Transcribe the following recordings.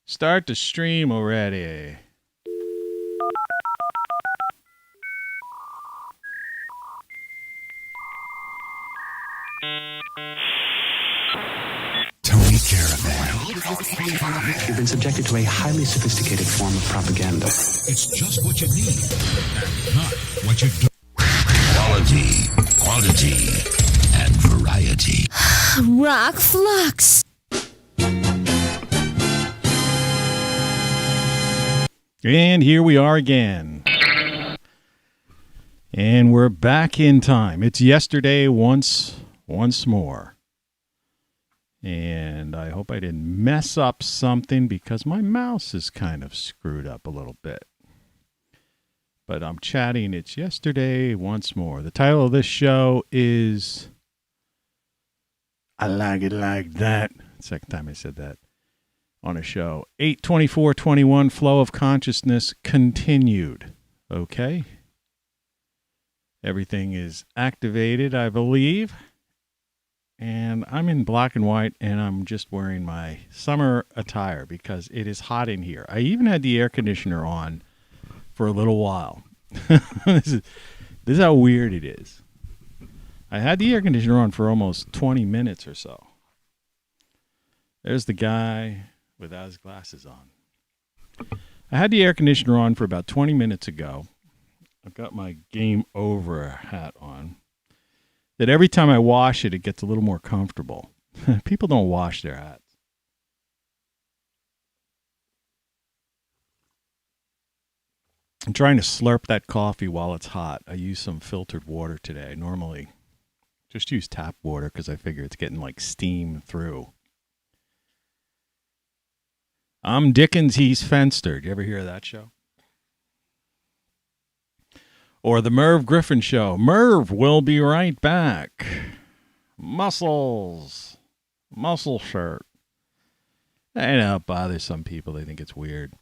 Start the stream already. Tony Caravan. You've been subjected to a highly sophisticated form of propaganda. It's just what you need, and not what you do. Quality, quantity, and variety. ROCKFLUX. And here we are again. And we're back in time. It's yesterday once more. And I hope I didn't mess up something because my mouse is kind of screwed up a little bit. But I'm chatting. It's yesterday once more. The title of this show is I Like It Like That. Second time I said that on a show. 8/24/21 Flow of Consciousness continued. Okay. Everything is activated, I believe. And I'm in black and white, and I'm just wearing my summer attire because it is hot in here. I even had the air conditioner on for a little while. This is how weird it is. I had the air conditioner on for almost 20 minutes or so. There's the guy without his glasses on. I had the air conditioner on for about 20 minutes ago. I've got my game over hat on. That every time I wash it, it gets a little more comfortable. People don't wash their hats. I'm trying to slurp that coffee while it's hot. I use some filtered water today. I normally just use tap water because I figure it's getting like steam through. I'm Dickens, he's Fenster. You ever hear of that show? Or the Merv Griffin Show. Merv will be right back. Muscles. Muscle shirt. I know it bothers some people. They think it's weird.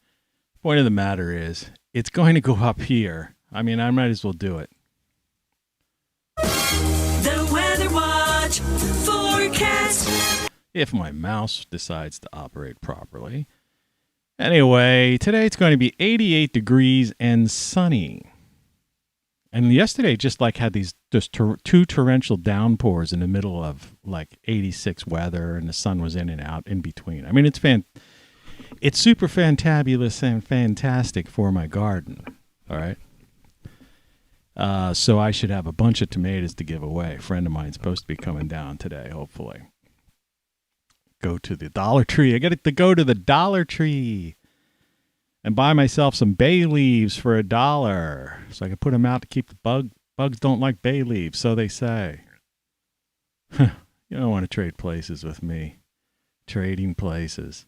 Point of the matter is, it's going to go up here. I mean, I might as well do it. The Weather Watch forecast. If my mouse decides to operate properly. Anyway, today it's going to be 88 degrees and sunny. And yesterday just like had these just two torrential downpours in the middle of like 86 weather, and the sun was in and out in between. I mean, it's super fantabulous and fantastic for my garden. All right. So I should have a bunch of tomatoes to give away. A friend of mine's supposed to be coming down today, hopefully. Go to the Dollar Tree. I got to go to the Dollar Tree and buy myself some bay leaves for $1 so I can put them out to keep the bugs don't like bay leaves, so they say. You don't want to trade places with me. Trading places.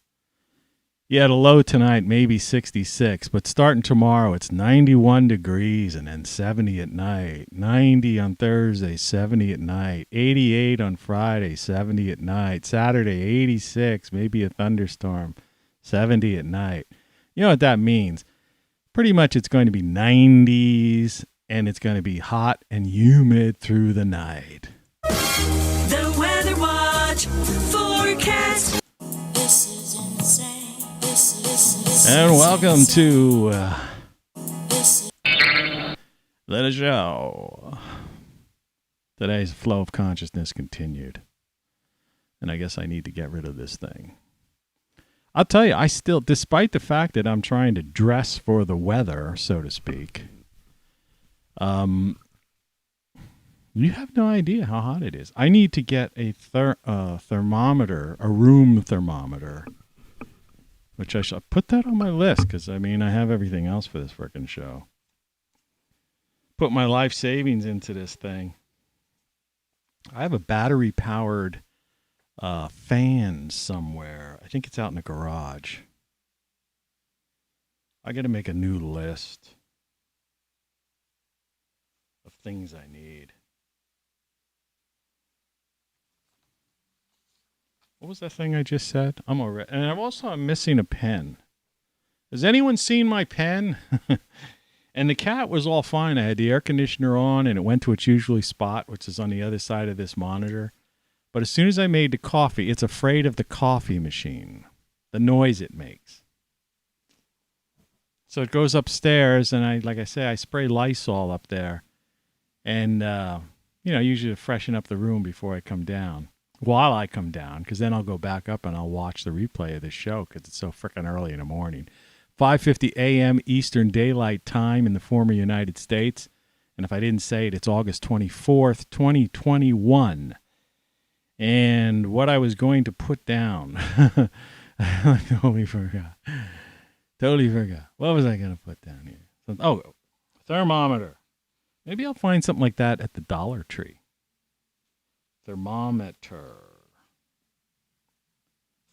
Yeah, the low tonight, maybe 66, but starting tomorrow, it's 91 degrees and then 70 at night. 90 on Thursday, 70 at night. 88 on Friday, 70 at night. Saturday, 86, maybe a thunderstorm, 70 at night. You know what that means? Pretty much it's going to be 90s, and it's going to be hot and humid through the night. The Weather Watch forecast. This is insane. This And welcome to this the show. Today's flow of consciousness continued. And I guess I need to get rid of this thing. I'll tell you, I still, despite the fact that I'm trying to dress for the weather, so to speak, you have no idea how hot it is. I need to get a thermometer, a room thermometer, which I should put that on my list because, I mean, I have everything else for this frickin' show. Put my life savings into this thing. I have a battery-powered fan somewhere. I think it's out in the garage. I got to make a new list of things I need. What was that thing I just said? I'm already, and I'm missing a pen. Has anyone seen my pen? And the cat was all fine. I had the air conditioner on, and it went to its usual spot, which is on the other side of this monitor. But as soon as I made the coffee, it's afraid of the coffee machine, the noise it makes. So it goes upstairs, and I spray Lysol up there, and usually to freshen up the room before I come down. While I come down, because then I'll go back up and I'll watch the replay of this show because it's so freaking early in the morning. 5:50 a.m. Eastern Daylight Time in the former United States. And if I didn't say it, it's August 24th, 2021. And what I was going to put down, I totally forgot. What was I going to put down here? Thermometer. Maybe I'll find something like that at the Dollar Tree. Thermometer.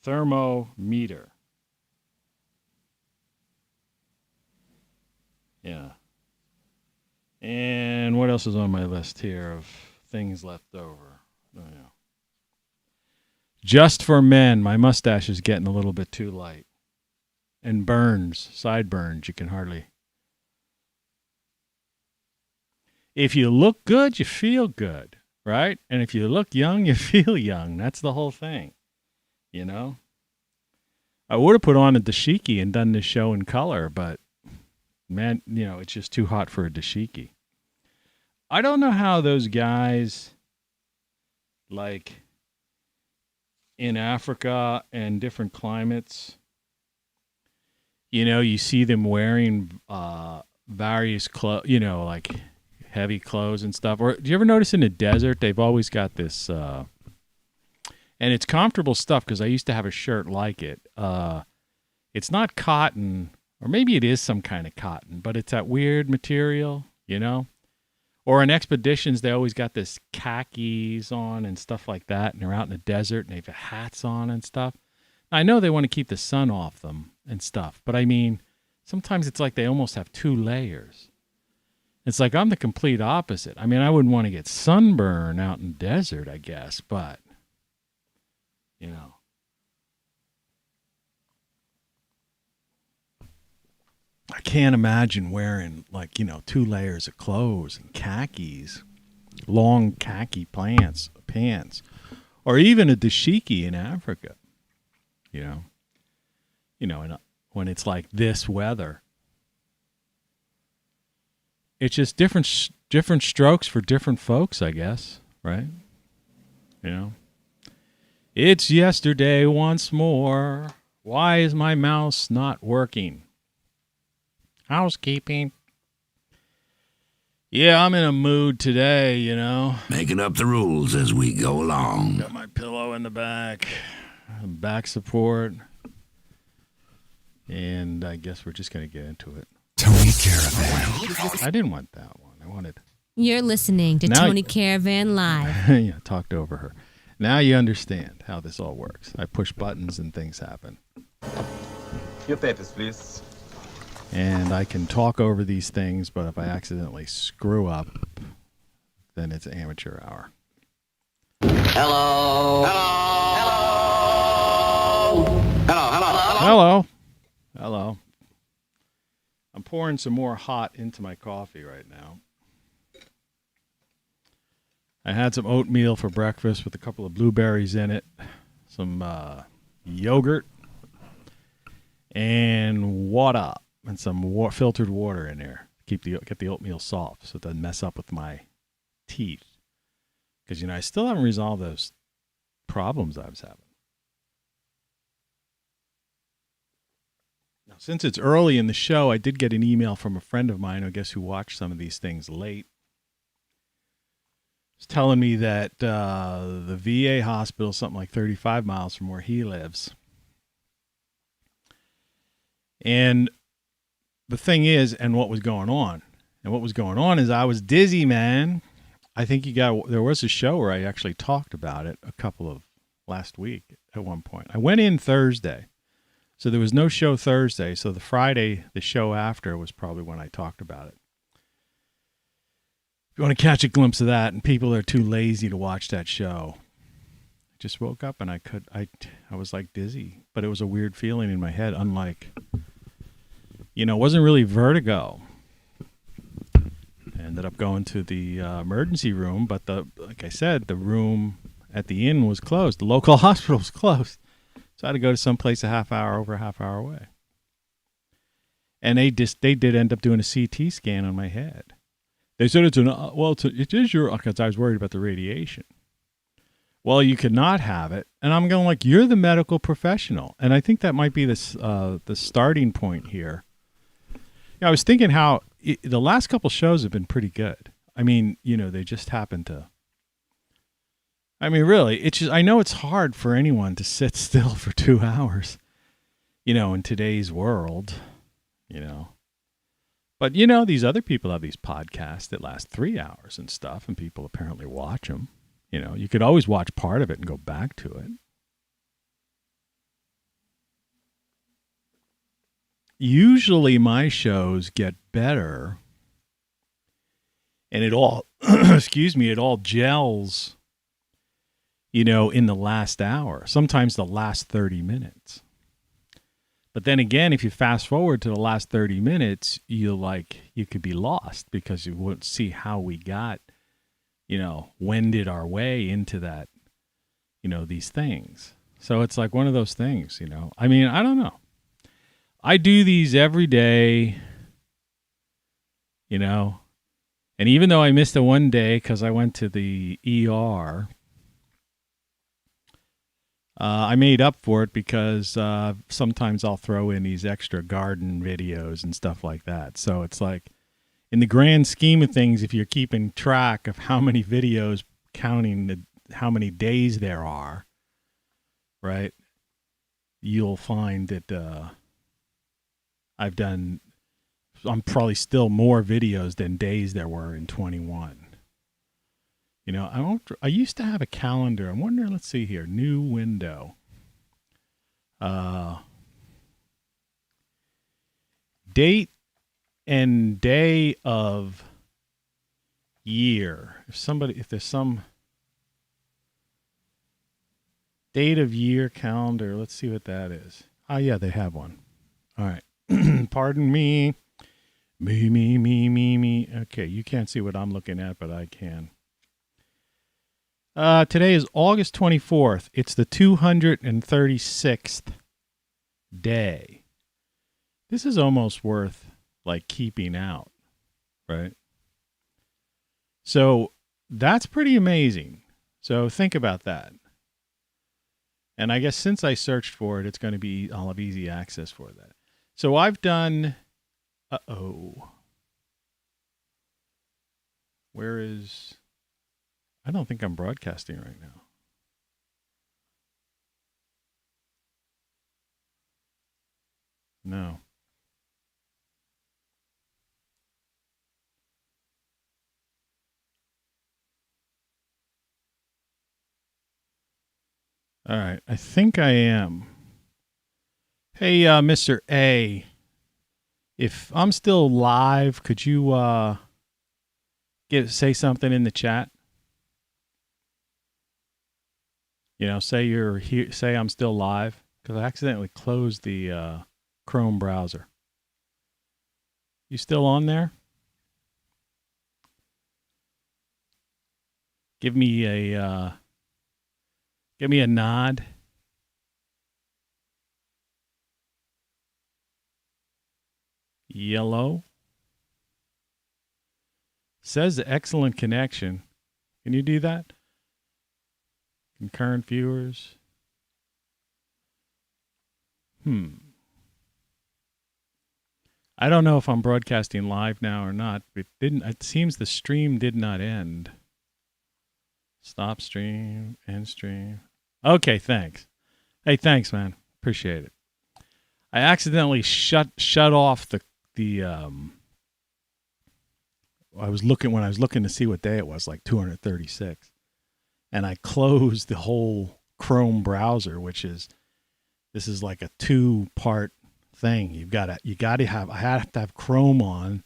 Thermometer. Yeah. And what else is on my list here of things left over? Oh, yeah. Just for men. My mustache is getting a little bit too light. And burns, sideburns, you can hardly. If you look good, you feel good, right? And if you look young, you feel young. That's the whole thing, you know? I would have put on a dashiki and done this show in color, but, man, it's just too hot for a dashiki. I don't know how those guys, like, in Africa and different climates, you see them wearing various clothes, like heavy clothes and stuff. Or do you ever notice in the desert, they've always got this, and it's comfortable stuff because I used to have a shirt like it. It's not cotton, or maybe it is some kind of cotton, but it's that weird material, Or in expeditions, they always got this khakis on and stuff like that, and they're out in the desert, and they've got hats on and stuff. I know they want to keep the sun off them and stuff, but I mean, sometimes it's like they almost have two layers. It's like I'm the complete opposite. I mean, I wouldn't want to get sunburn out in the desert, I guess, but, I can't imagine wearing, two layers of clothes and khakis, long khaki pants, or even a dashiki in Africa, and when it's like this weather. It's just different strokes for different folks, I guess, right? It's yesterday once more. Why is my mouse not working? Housekeeping. Yeah, I'm in a mood today, Making up the rules as we go along. Got my pillow in the back support. And I guess we're just going to get into it. Tony Caravan. I didn't want that one. I wanted... You're listening to Tony Caravan Live. Yeah, talked over her. Now you understand how this all works. I push buttons and things happen. Your papers, please. And I can talk over these things, but if I accidentally screw up, then it's amateur hour. Hello. Hello. Hello. Hello. Hello. Hello. I'm pouring some more hot into my coffee right now. I had some oatmeal for breakfast with a couple of blueberries in it, some yogurt, and water, and some filtered water in there. Get the oatmeal soft so it doesn't mess up with my teeth. Because, I still haven't resolved those problems I was having. Now, since it's early in the show, I did get an email from a friend of mine, I guess, who watched some of these things late. He's telling me that the VA hospital is something like 35 miles from where he lives. And the thing is, and what was going on is I was dizzy, man. I think there was a show where I actually talked about it last week at one point. I went in Thursday. So there was no show Thursday. So the Friday, the show after, was probably when I talked about it. If you want to catch a glimpse of that, and people are too lazy to watch that show, I just woke up and I was like dizzy, but it was a weird feeling in my head. Unlike, it wasn't really vertigo. I ended up going to the emergency room, but like I said, the room at the inn was closed. The local hospital was closed. So I had to go to someplace over a half hour away. And they did end up doing a CT scan on my head. They said it is your, because I was worried about the radiation. Well, you could not have it. And I'm going like, you're the medical professional. And I think that might be the starting point here. I was thinking how the last couple shows have been pretty good. I mean, they just happen to. I mean, really, it's just, I know it's hard for anyone to sit still for 2 hours, in today's world, But, these other people have these podcasts that last 3 hours and stuff, and people apparently watch them. You could always watch part of it and go back to it. Usually my shows get better and it all, it all gels, in the last hour, sometimes the last 30 minutes. But then again, if you fast forward to the last 30 minutes, you could be lost because you won't see how we got, wended our way into that, these things. So it's like one of those things, I mean, I don't know. I do these every day, and even though I missed it one day because I went to the ER, I made up for it because sometimes I'll throw in these extra garden videos and stuff like that. So it's like, in the grand scheme of things, if you're keeping track of how many videos, counting how many days there are, right, you'll find that I'm probably still more videos than days there were in 21. I used to have a calendar. I'm wondering, let's see here, new window. Date and day of year. If there's some date of year calendar, let's see what that is. Oh yeah, they have one. All right. Pardon me. Me. Okay, you can't see what I'm looking at, but I can. Today is August 24th. It's the 236th day. This is almost worth keeping out, right? So that's pretty amazing. So think about that. And I guess since I searched for it, I'll have easy access for that. So I've done, where is, I don't think I'm broadcasting right now. No. All right, I think I am. Hey, Mr. A, if I'm still live, could you say something in the chat? Say you're here. Say I'm still live because I accidentally closed the Chrome browser. You still on there? Give me a nod. Yellow. Says excellent connection. Can you do that? Concurrent viewers. I don't know if I'm broadcasting live now or not. It seems the stream did not end. Stop stream, end stream. Okay, thanks. Hey, thanks, man. Appreciate it. I accidentally shut off the I was looking to see what day it was, 236. And I closed the whole Chrome browser, this is like a 2-part thing. I have to have Chrome on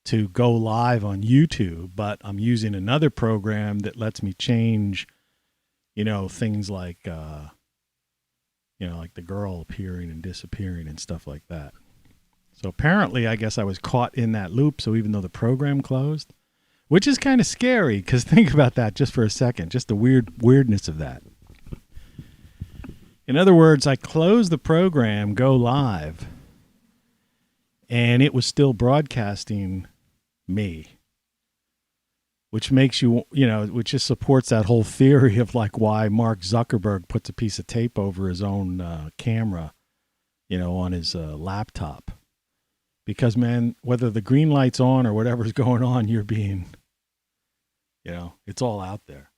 to go live on YouTube, but I'm using another program that lets me change, things like the girl appearing and disappearing and stuff like that. So apparently, I guess I was caught in that loop. So even though the program closed, which is kind of scary, because think about that just for a second, just the weirdness of that. In other words, I close the program, go live, and it was still broadcasting me, which makes which just supports that whole theory of like why Mark Zuckerberg puts a piece of tape over his own camera, on his laptop. Because, man, whether the green light's on or whatever's going on, you're being, it's all out there.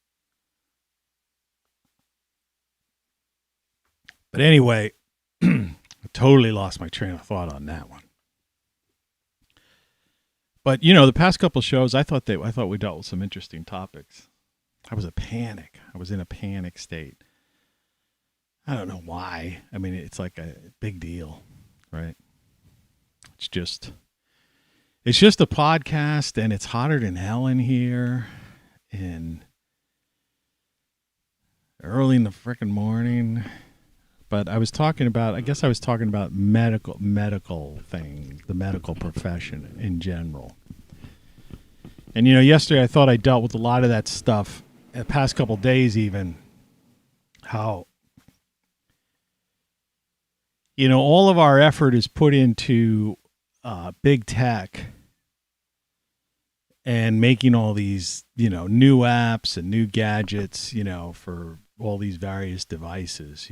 But anyway, I totally lost my train of thought on that one. But, the past couple of shows, I thought we dealt with some interesting topics. I was in a panic state. I don't know why. I mean, it's like a big deal, right? It's just a podcast, and it's hotter than hell in here, and early in the frickin' morning. But I was talking about medical things, the medical profession in general. And, yesterday I thought I dealt with a lot of that stuff the past couple of days even, how, all of our effort is put into big tech and making all these, new apps and new gadgets, for all these various devices,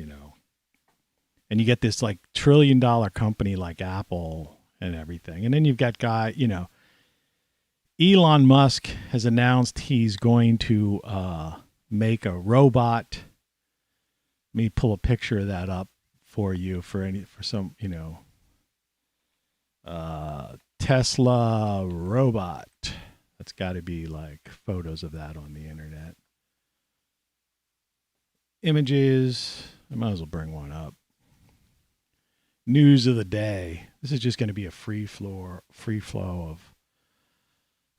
And you get this like $1 trillion company like Apple and everything. And then you've got Elon Musk has announced he's going to make a robot. Let me pull a picture of that up for you for some, Tesla robot. That's got to be like photos of that on the internet. Images. I might as well bring one up. News of the day. This is just going to be a free flow of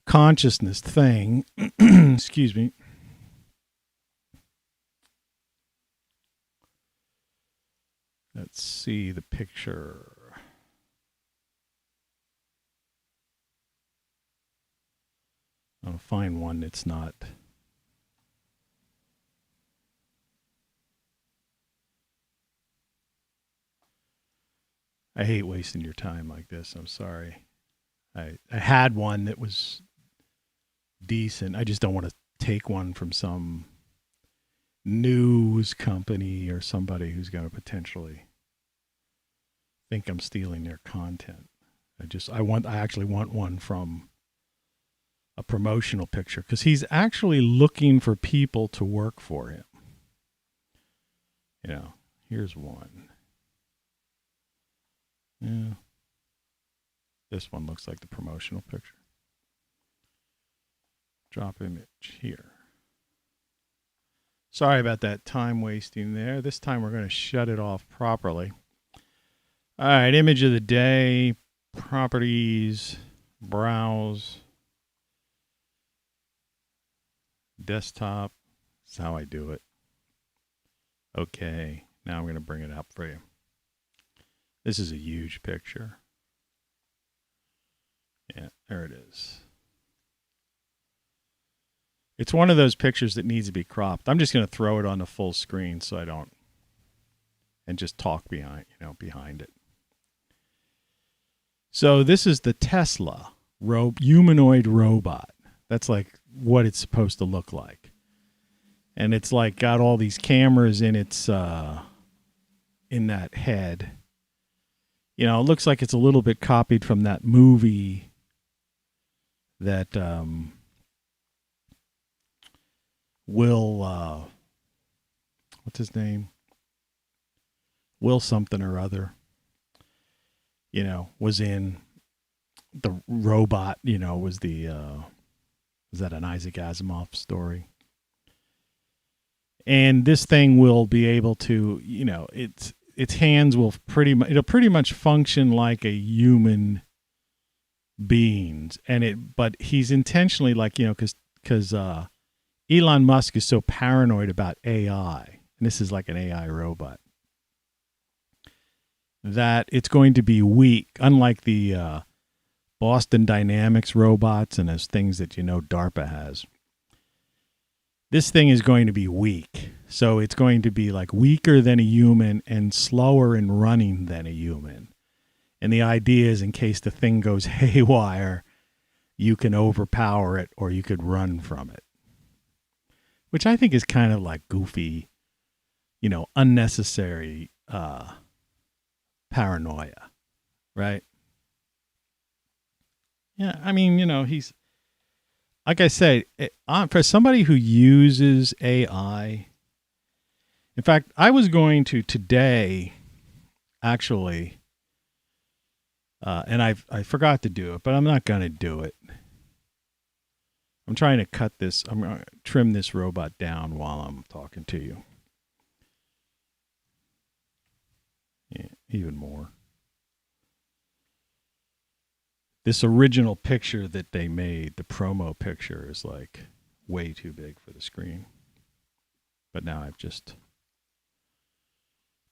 consciousness thing. Excuse me. Let's see the picture. I'll find one that's not. I hate wasting your time like this. I'm sorry. I had one that was decent. I just don't want to take one from some news company or somebody who's going to potentially think I'm stealing their content. I actually want one from a promotional picture because he's actually looking for people to work for him. Here's one. Yeah. This one looks like the promotional picture. Drop image here. Sorry about that time wasting there. This time we're going to shut it off properly. All right, image of the day, properties, browse, desktop. That's how I do it. Okay, now I'm going to bring it up for you. This is a huge picture. Yeah, there it is. It's one of those pictures that needs to be cropped. I'm just going to throw it on the full screen so I don't, and just talk behind it. So this is the Tesla humanoid robot. That's like what it's supposed to look like. And it's like got all these cameras in its, in that head. It looks like it's a little bit copied from that movie that Will, what's his name? Will something or other, was in. The robot, was that an Isaac Asimov story? And this thing will be able to, its hands will it'll pretty much function like a human being's. But he's intentionally because Elon Musk is so paranoid about AI, and this is like an AI robot, that it's going to be weak, unlike the Boston Dynamics robots and those things that DARPA has. This thing is going to be weak. So it's going to be like weaker than a human and slower in running than a human. And the idea is in case the thing goes haywire, you can overpower it or you could run from it. Which I think is kind of like goofy, unnecessary paranoia, right? Yeah, I mean, he's, like I say, for somebody who uses AI, in fact, I was going to today, actually, and I forgot to do it, but I'm not going to do it. I'm trying to I'm going to trim this robot down while I'm talking to you. Yeah, even more. This original picture that they made, the promo picture, is like way too big for the screen. But now I've just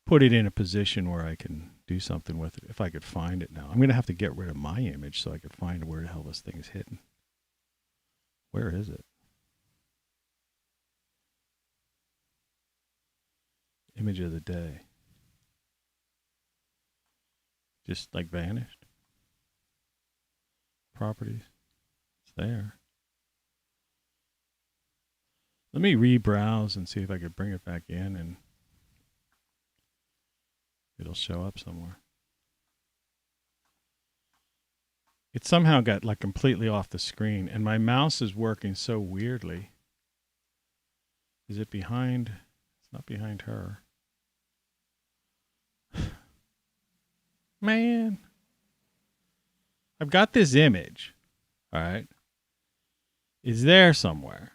put it in a position where I can do something with it if I could find it now. I'm going to have to get rid of my image so I could find where the hell this thing is hidden. Where is it? Image of the day. Just like vanished. Properties. It's there. Let me rebrowse and see if I could bring it back in and it'll show up somewhere. It somehow got like completely off the screen and my mouse is working so weirdly. Is it behind? It's not behind her. Man. I've got this image. All right. It's there somewhere.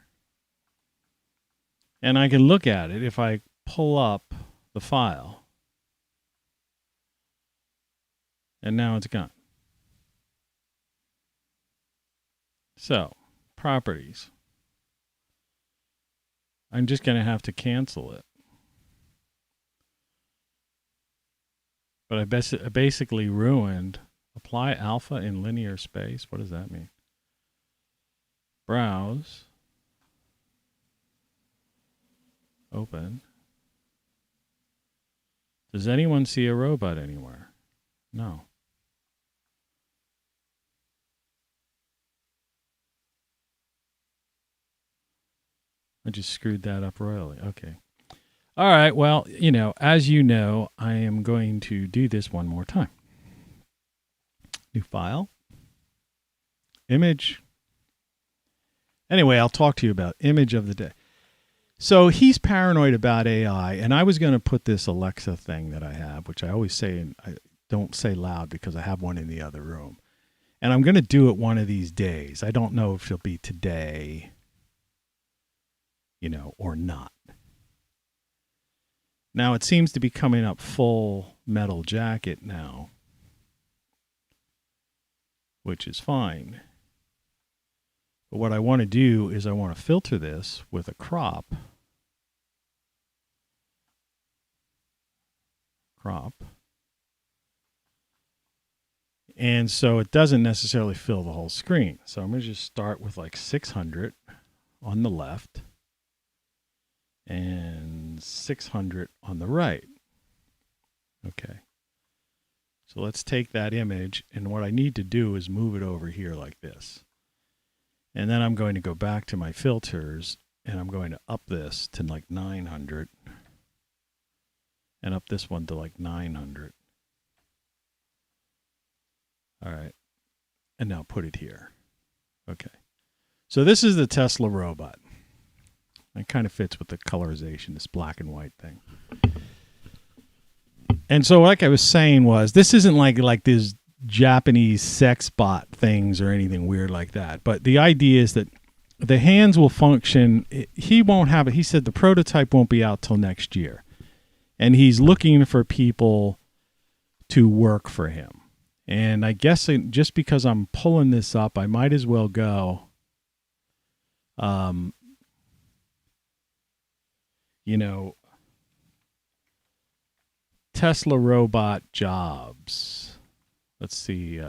And I can look at it if I pull up the file. And now it's gone. So, properties. I'm just going to have to cancel it. But I basically ruined. Apply alpha in linear space. What does that mean? Browse. Open. Does anyone see a robot anywhere? No. I just screwed that up royally. Okay. All right. Well, as you know, I am going to do this one more time. New file. Image. Anyway, I'll talk to you about image of the day. So he's paranoid about AI, and I was going to put this Alexa thing that I have, which I always say, and I don't say loud because I have one in the other room. And I'm going to do it one of these days. I don't know if it'll be today, or not. Now it seems to be coming up full metal jacket now, which is fine. But what I want to do is I want to filter this with a crop. And so it doesn't necessarily fill the whole screen. So I'm going to just start with like 600 on the left and 600 on the right. Okay. So let's take that image, and what I need to do is move it over here like this. And then I'm going to go back to my filters, and I'm going to up this to like 900, and up this one to like 900. All right. And now put it here. Okay. So this is the Tesla robot. It kind of fits with the colorization, this black and white thing. And so like I was saying this isn't like this Japanese sex bot things or anything weird like that. But the idea is that the hands will function. He won't have it. He said the prototype won't be out till next year. And he's looking for people to work for him. And I guess just because I'm pulling this up, I might as well go, Tesla robot jobs. Let's see.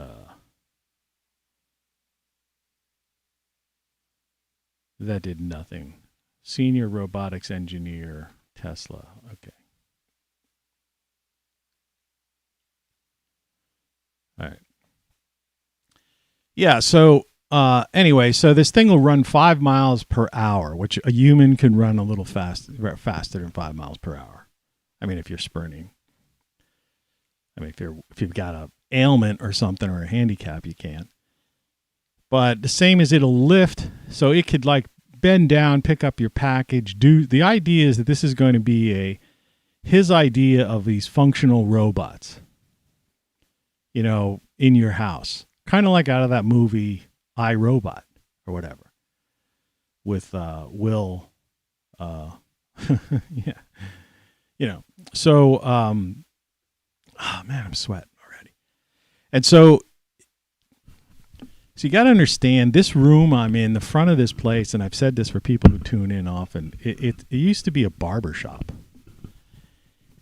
That did nothing. Senior robotics engineer, Tesla. Okay. All right. Yeah, so anyway, so this thing will run 5 miles per hour, which a human can run a little faster than 5 miles per hour. I mean, if you're sprinting. I mean, if you've got a ailment or something or a handicap, you can't. But the same as it'll lift, so it could like bend down, pick up your package. The idea is that this is going to be his idea of these functional robots, you know, in your house. Kind of like out of that movie I, Robot or whatever with Will. Yeah. You know, so, oh man, I'm sweating already. And so you got to understand this room I'm in, the front of this place, and I've said this for people who tune in often, it used to be a barber shop.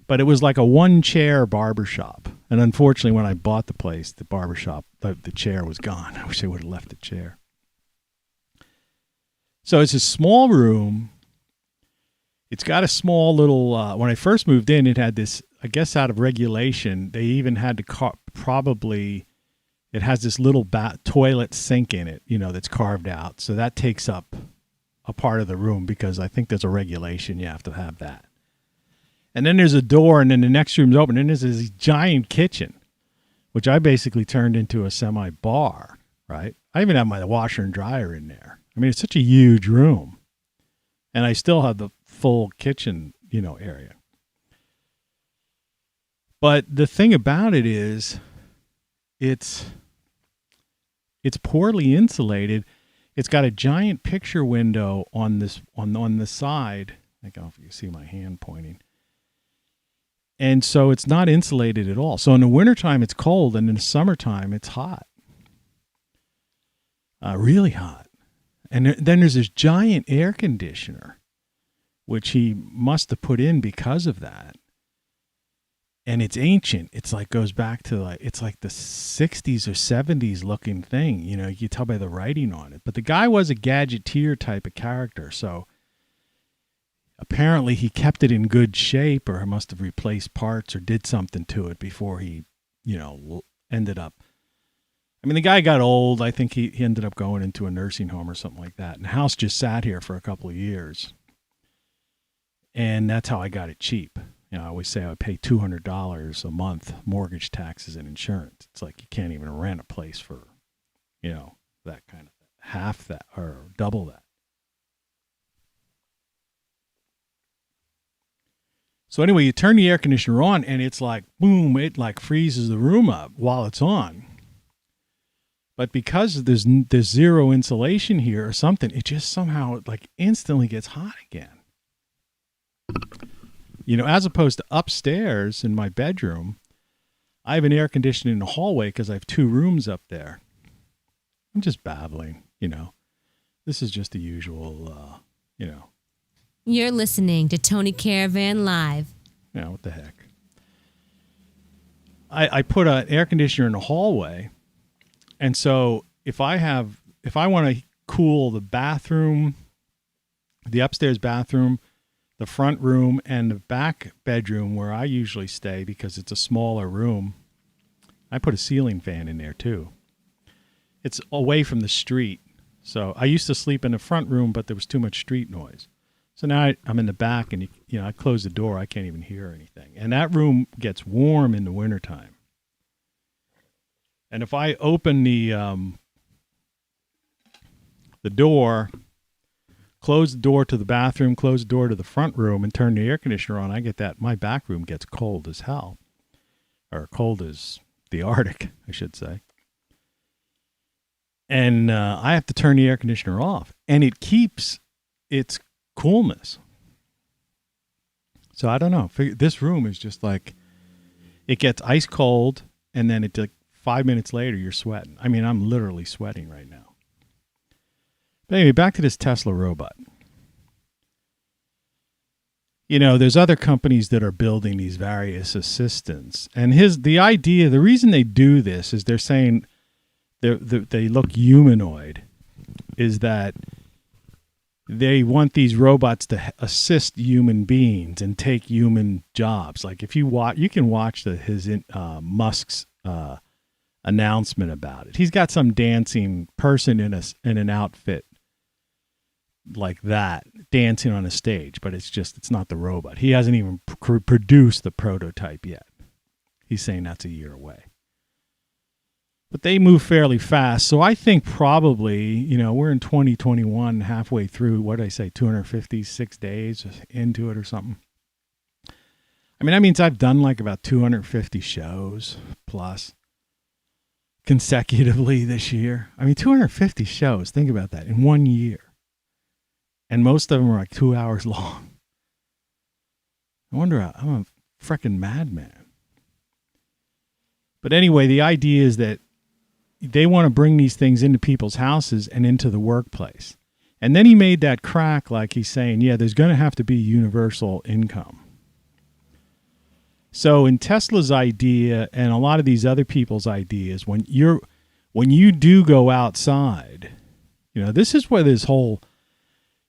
But it was like a one-chair barber shop. And unfortunately, when I bought the place, the barber shop, the chair was gone. I wish I would have left the chair. So it's a small room. It's got a small little, when I first moved in, it had this, I guess out of regulation, they even had to probably... It has this little toilet sink in it, you know, that's carved out. So that takes up a part of the room because I think there's a regulation you have to have that. And then there's a door, and then the next room's open, and there's this giant kitchen, which I basically turned into a semi-bar, right? I even have my washer and dryer in there. I mean, it's such a huge room. And I still have the full kitchen, you know, area. But the thing about it is, it's poorly insulated. It's got a giant picture window on the side. I don't know if you can see my hand pointing. And so it's not insulated at all. So in the wintertime, it's cold, and in the summertime, it's hot. Really hot. And then there's this giant air conditioner, which he must have put in because of that. And it's ancient. It's like goes back to it's like the 60s or 70s looking thing. You know, you can tell by the writing on it. But the guy was a gadgeteer type of character. So apparently he kept it in good shape, or must have replaced parts or did something to it before he, you know, ended up. I mean, the guy got old. I think he ended up going into a nursing home or something like that. And the house just sat here for a couple of years. And that's how I got it cheap. You know, I always say I pay $200 a month mortgage, taxes, and insurance. It's like you can't even rent a place for, you know, that kind of half that or double that. So anyway, you turn the air conditioner on, and it's like, boom, it like freezes the room up while it's on. But because there's zero insulation here or something, it just somehow like instantly gets hot again. You know, as opposed to upstairs in my bedroom, I have an air conditioner in the hallway because I have 2 rooms up there. I'm just babbling, you know. This is just the usual, you know. You're listening to Tony Caravan Live. Yeah, what the heck. I put an air conditioner in the hallway, and so if I want to cool the bathroom, the upstairs bathroom, the front room, and the back bedroom where I usually stay because it's a smaller room, I put a ceiling fan in there too. It's away from the street. So I used to sleep in the front room, but there was too much street noise. So now I'm in the back, and you know, I close the door. I can't even hear anything. And that room gets warm in the wintertime. And if I open the door, close the door to the bathroom, close the door to the front room, and turn the air conditioner on, I get that. My back room gets cold as hell. Or cold as the Arctic, I should say. And I have to turn the air conditioner off. And it keeps its coolness. So I don't know. This room is just like, it gets ice cold, and then it's like 5 minutes later, you're sweating. I mean, I'm literally sweating right now. But anyway, back to this Tesla robot. You know, there's other companies that are building these various assistants. And the reason they do this is they're saying they look humanoid, is that they want these robots to assist human beings and take human jobs. Like if you can watch Musk's announcement about it. He's got some dancing person in an outfit like that dancing on a stage, but it's not the robot. He hasn't even produced the prototype yet. He's saying that's a year away. But they move fairly fast. So I think probably, we're in 2021, halfway through, what did I say, 256 days into it or something. I mean, that means I've done like about 250 shows plus consecutively this year. I mean, 250 shows. Think about that in 1 year. And most of them are like 2 hours long. I wonder, I'm a freaking madman. But anyway, the idea is that they want to bring these things into people's houses and into the workplace. And then he made that crack like he's saying, yeah, there's going to have to be universal income. So in Tesla's idea and a lot of these other people's ideas, when you do go outside, this is where this whole,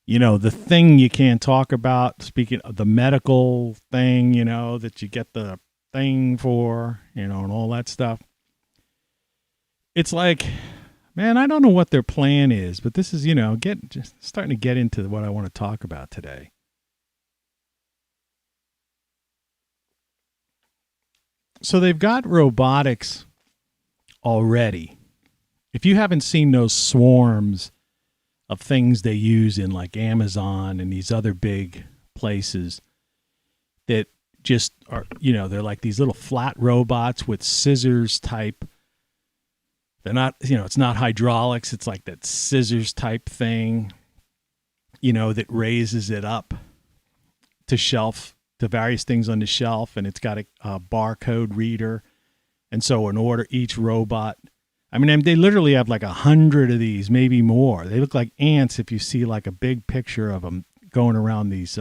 the thing you can't talk about, speaking of the medical thing, that you get the thing for, and all that stuff. It's like, man, I don't know what their plan is, but this is, just starting to get into what I want to talk about today. So they've got robotics already. If you haven't seen those swarms of things they use in like Amazon and these other big places that just are, they're like these little flat robots with scissors type. They're not, it's not hydraulics. It's like that scissors type thing, that raises it up to various things on the shelf. And it's got a barcode reader. And so in order, each robot, I mean, they literally have like 100 of these, maybe more. They look like ants if you see like a big picture of them going around these,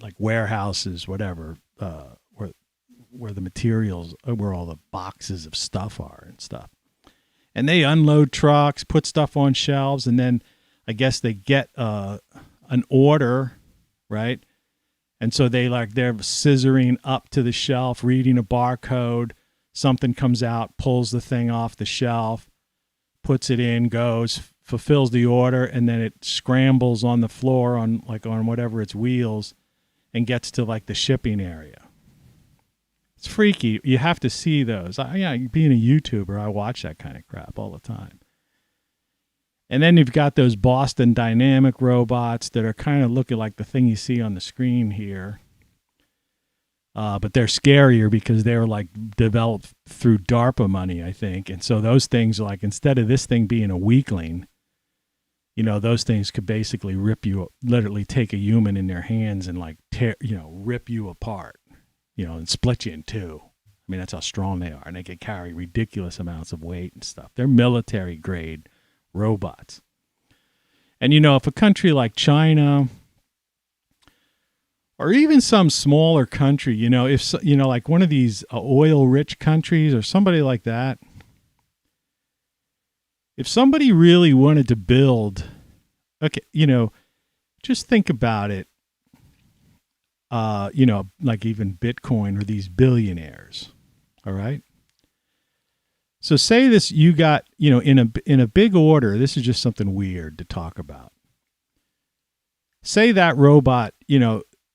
like warehouses, whatever, where the materials, where all the boxes of stuff are and stuff. And they unload trucks, put stuff on shelves, and then I guess they get an order, right? And so they're scissoring up to the shelf, reading a barcode. Something comes out, pulls the thing off the shelf, puts it in, goes, fulfills the order, and then it scrambles on the floor on whatever its wheels and gets to like the shipping area. It's freaky. You have to see those. Being a YouTuber, I watch that kind of crap all the time. And then you've got those Boston Dynamic robots that are kind of looking like the thing you see on the screen here. But they're scarier because they're like developed through DARPA money, I think. And so those things are like, instead of this thing being a weakling, those things could basically literally take a human in their hands and like rip you apart, and split you in two. I mean, that's how strong they are. And they can carry ridiculous amounts of weight and stuff. They're military grade robots. And, if a country like China or even some smaller country, if, like one of these oil-rich countries or somebody like that, if somebody really wanted to build, just think about it, like even Bitcoin or these billionaires, all right? So say this, you got, in a big order, this is just something weird to talk about. Say that robot,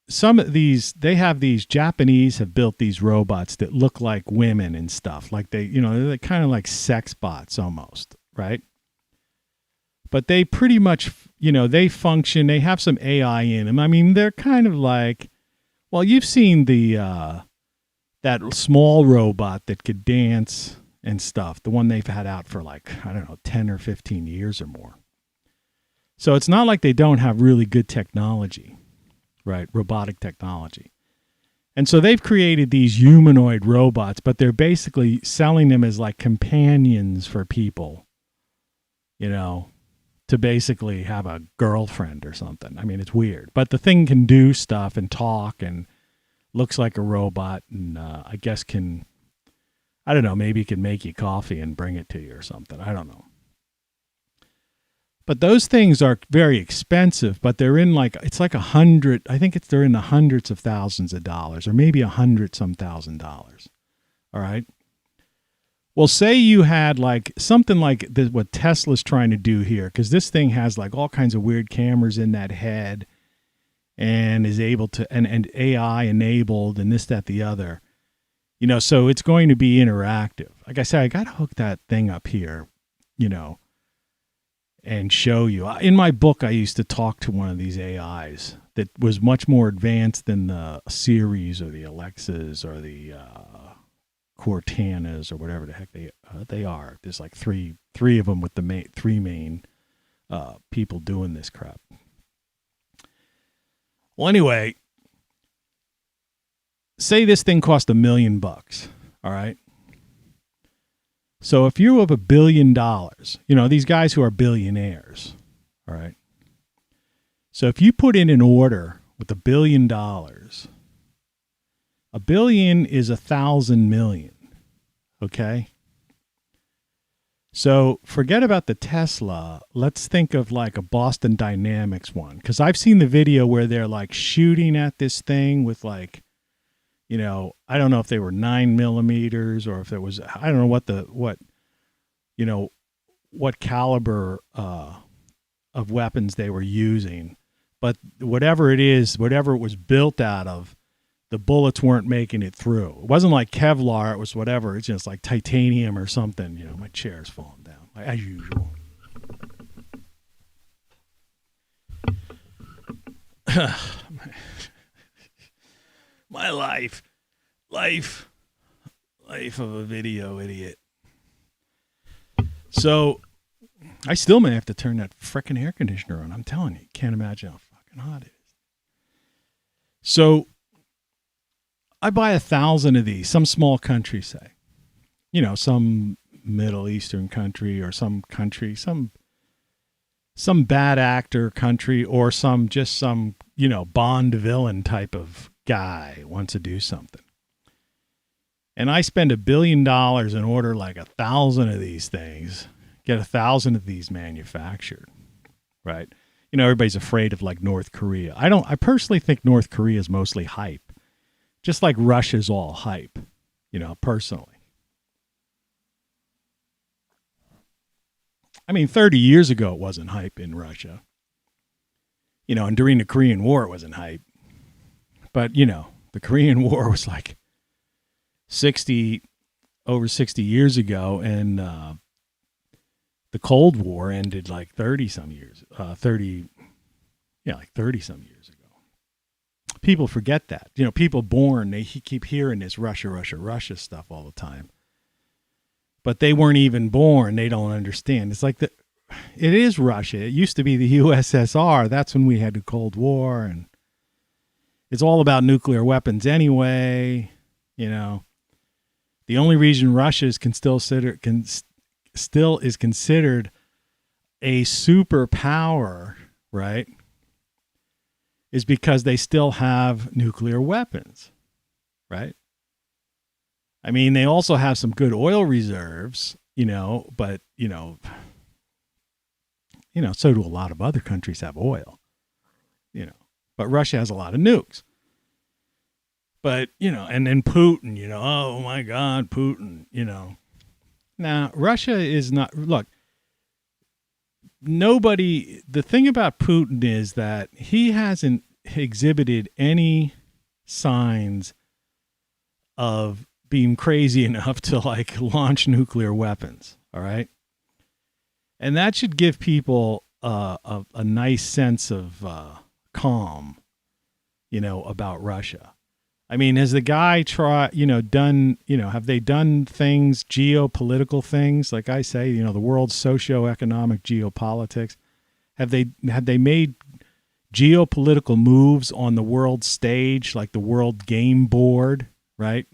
some of these, Japanese have built these robots that look like women and stuff. Like they're kind of like sex bots almost, right? But they pretty much, they function, they have some AI in them. I mean, they're kind of like, well, you've seen that small robot that could dance and stuff, the one they've had out for 10 or 15 years or more. So it's not like they don't have really good technology, right? Robotic technology. And so they've created these humanoid robots, but they're basically selling them as like companions for people, to basically have a girlfriend or something. I mean, it's weird, but the thing can do stuff and talk and looks like a robot, and I guess can, I don't know, maybe it can make you coffee and bring it to you or something. I don't know. But those things are very expensive, but they're in it's like 100, I think they're in the hundreds of thousands of dollars, or maybe $100,000. All right. Well, say you had like something like what Tesla's trying to do here, because this thing has like all kinds of weird cameras in that head and is able to, and AI enabled and this, that, the other. You know, so it's going to be interactive. Like I said, I got to hook that thing up here, you know, and show you. In my book, I used to talk to one of these AIs that was much more advanced than the Series or the Alexas or the Cortanas or whatever the heck they are. There's like three of them with the three main people doing this crap. Well, anyway, say this thing cost $1 million, all right? So if you have $1 billion, you know, these guys who are billionaires, all right? So if you put in an order with $1 billion, $1 billion is 1,000 million, okay? So forget about the Tesla. Let's think of like a Boston Dynamics one, because I've seen the video where they're like shooting at this thing with like, you know, I don't know if they were 9mm or if it was, I don't know what caliber of weapons they were using, but whatever it is, whatever it was built out of, the bullets weren't making it through. It wasn't like Kevlar. It was whatever. It's just like titanium or something. You know, my chair's falling down as usual. My life of a video idiot. So I still may have to turn that frickin' air conditioner on. I'm telling you, can't imagine how fucking hot it is. So I buy 1,000 of these, some small country, say, you know, some Middle Eastern country or some country, some bad actor country or some, you know, Bond villain type of guy wants to do something. And I spend $1 billion and order like 1,000 of these things, get 1,000 of these manufactured, right? You know, everybody's afraid of like North Korea. I personally think North Korea is mostly hype. Just like Russia's all hype, you know, personally. I mean, 30 years ago, it wasn't hype in Russia. You know, and during the Korean War, it wasn't hype. But, you know, the Korean War was like over 60 years ago, and the Cold War ended like 30-some years ago. People forget that. You know, people born, they keep hearing this Russia stuff all the time. But they weren't even born. They don't understand. It's like it is Russia. It used to be the USSR. That's when we had the Cold War. And it's all about nuclear weapons anyway. You know, the only reason Russia is still is considered a superpower, right, is because they still have nuclear weapons, right? I mean, they also have some good oil reserves, you know, but, you know, so do a lot of other countries have oil, you know, but Russia has a lot of nukes. But, you know, and then Putin, you know, oh my God, Putin, you know. Now, Russia is not, look, the thing about Putin is that he hasn't exhibited any signs of being crazy enough to like launch nuclear weapons. All right. And that should give people a nice sense of calm, you know, about Russia. I mean, has the guy have they done things, geopolitical things, like I say, you know, the world's socioeconomic geopolitics? Had they made geopolitical moves on the world stage, like the world game board, right?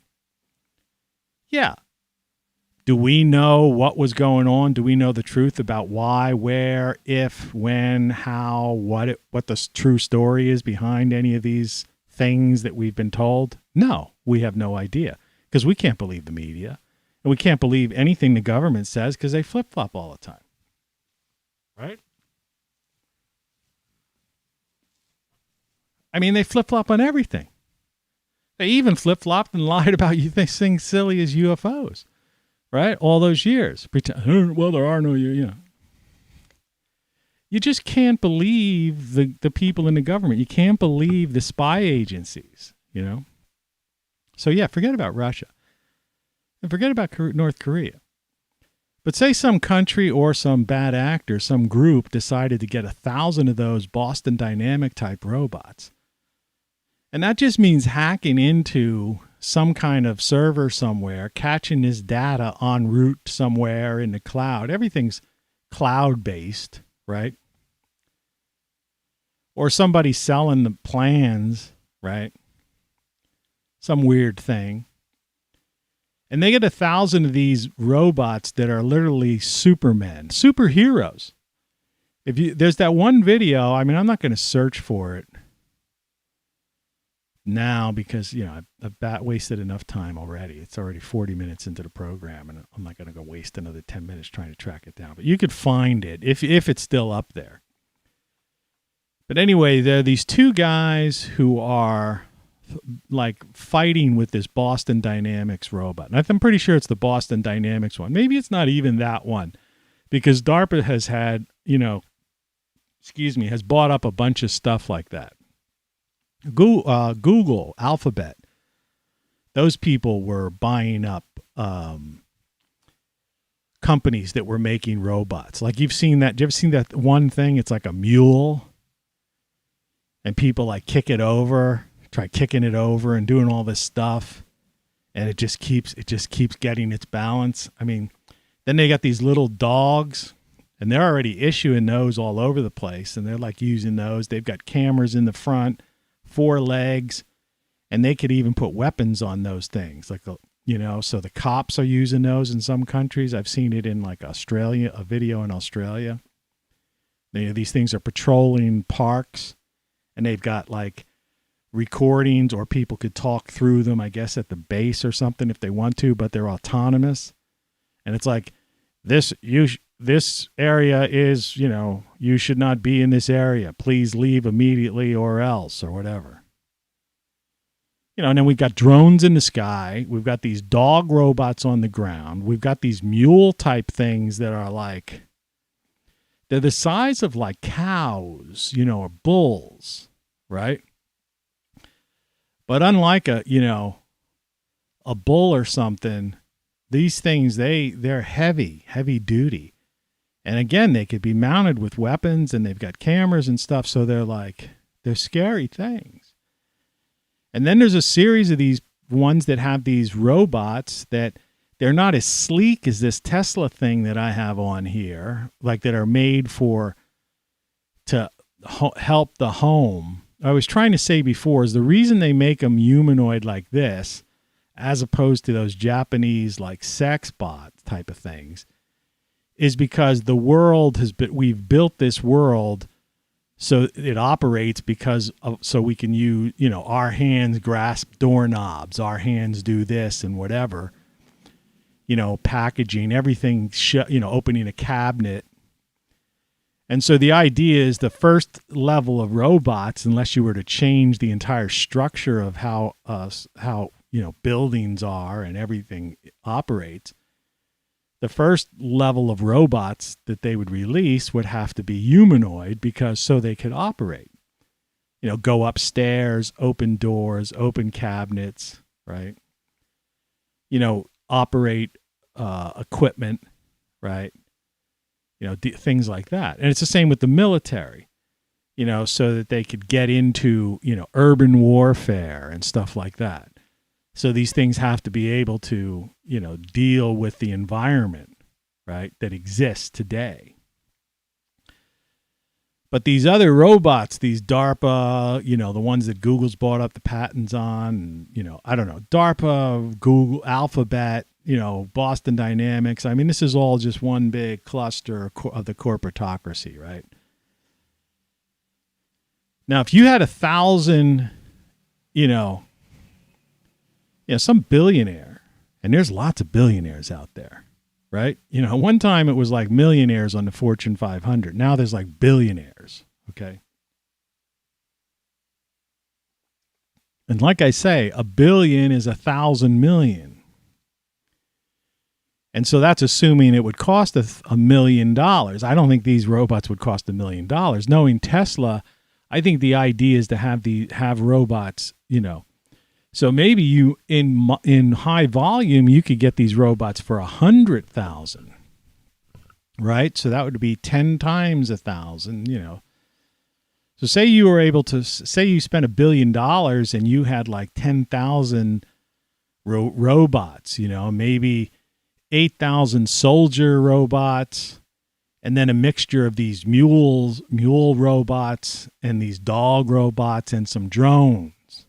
Yeah. Do we know what was going on? Do we know the truth about why, where, if, when, how, what the true story is behind any of these things that we've been told? No, we have no idea, because we can't believe the media, and we can't believe anything the government says because they flip-flop all the time. Right? I mean, they flip-flop on everything. They even flip-flopped and lied about things silly as UFOs. right? All those years. Pretend, well, there are no, you know. You just can't believe the people in the government. You can't believe the spy agencies, you know. So, yeah, forget about Russia. And forget about North Korea. But say some country or some bad actor, some group decided to get 1,000 of those Boston Dynamic type robots. And that just means hacking into some kind of server somewhere, catching this data en route somewhere in the cloud. Everything's cloud-based, right? Or somebody selling the plans, right? Some weird thing. And they get 1,000 of these robots that are literally supermen, superheroes. There's that one video, I mean, I'm not going to search for it now because, you know, I've wasted enough time already. It's already 40 minutes into the program, and I'm not going to go waste another 10 minutes trying to track it down. But you could find it if it's still up there. But anyway, there are these two guys who are like fighting with this Boston Dynamics robot. And I'm pretty sure it's the Boston Dynamics one. Maybe it's not even that one because DARPA has had, you know, has bought up a bunch of stuff like that. Google, Alphabet, those people were buying up companies that were making robots. Like you've seen that. You ever seen that one thing? It's like a mule and people like kick it over. Try kicking it over and doing all this stuff, and it just keeps getting its balance. I mean, then they got these little dogs, and they're already issuing those all over the place, and they're like using those. They've got cameras in the front, 4 legs, and they could even put weapons on those things, like you know. So the cops are using those in some countries. I've seen it in like Australia, a video in Australia. These things are patrolling parks, and they've got like recordings, or people could talk through them, I guess, at the base or something if they want to, but they're autonomous. And it's like, this area is, you know, you should not be in this area. Please leave immediately or else, or whatever. You know, and then we've got drones in the sky. We've got these dog robots on the ground. We've got these mule type things that are like, they're the size of like cows, you know, or bulls, right? But unlike a bull or something, these things, they're heavy duty. And again, they could be mounted with weapons, and they've got cameras and stuff. So they're scary things. And then there's a series of these ones that have these robots that they're not as sleek as this Tesla thing that I have on here, like that are made to help the home. I was trying to say before is the reason they make them humanoid like this, as opposed to those Japanese like sex bot type of things, is because the world we've built this world so it operates so we can use, you know, our hands grasp doorknobs, our hands do this and whatever, you know, packaging, everything, you know, opening a cabinet. And so the idea is the first level of robots, unless you were to change the entire structure of how you know, buildings are and everything operates, the first level of robots that they would release would have to be humanoid so they could operate. You know, go upstairs, open doors, open cabinets, right? You know, operate equipment, right? You know, things like that. And it's the same with the military, you know, so that they could get into, you know, urban warfare and stuff like that. So these things have to be able to, you know, deal with the environment, right, that exists today. But these other robots, these DARPA, you know, the ones that Google's bought up the patents on, and, you know, I don't know, DARPA, Google, Alphabet, you know, Boston Dynamics. I mean, this is all just one big cluster of the corporatocracy, right? Now, if you had 1,000, you know, some billionaire, and there's lots of billionaires out there, right? You know, one time it was like millionaires on the Fortune 500. Now there's like billionaires, okay? And like I say, 1 billion is 1,000 million. And so that's assuming it would cost $1 million. I don't think these robots would cost $1 million. Knowing Tesla, I think the idea is to have robots, So maybe you in high volume you could get these robots for 100,000, right? So that would be 10 times 1,000, So say you were able to say you spent $1 billion and you had like 10,000 robots, maybe 8,000 soldier robots, and then a mixture of these mule robots and these dog robots and some drones.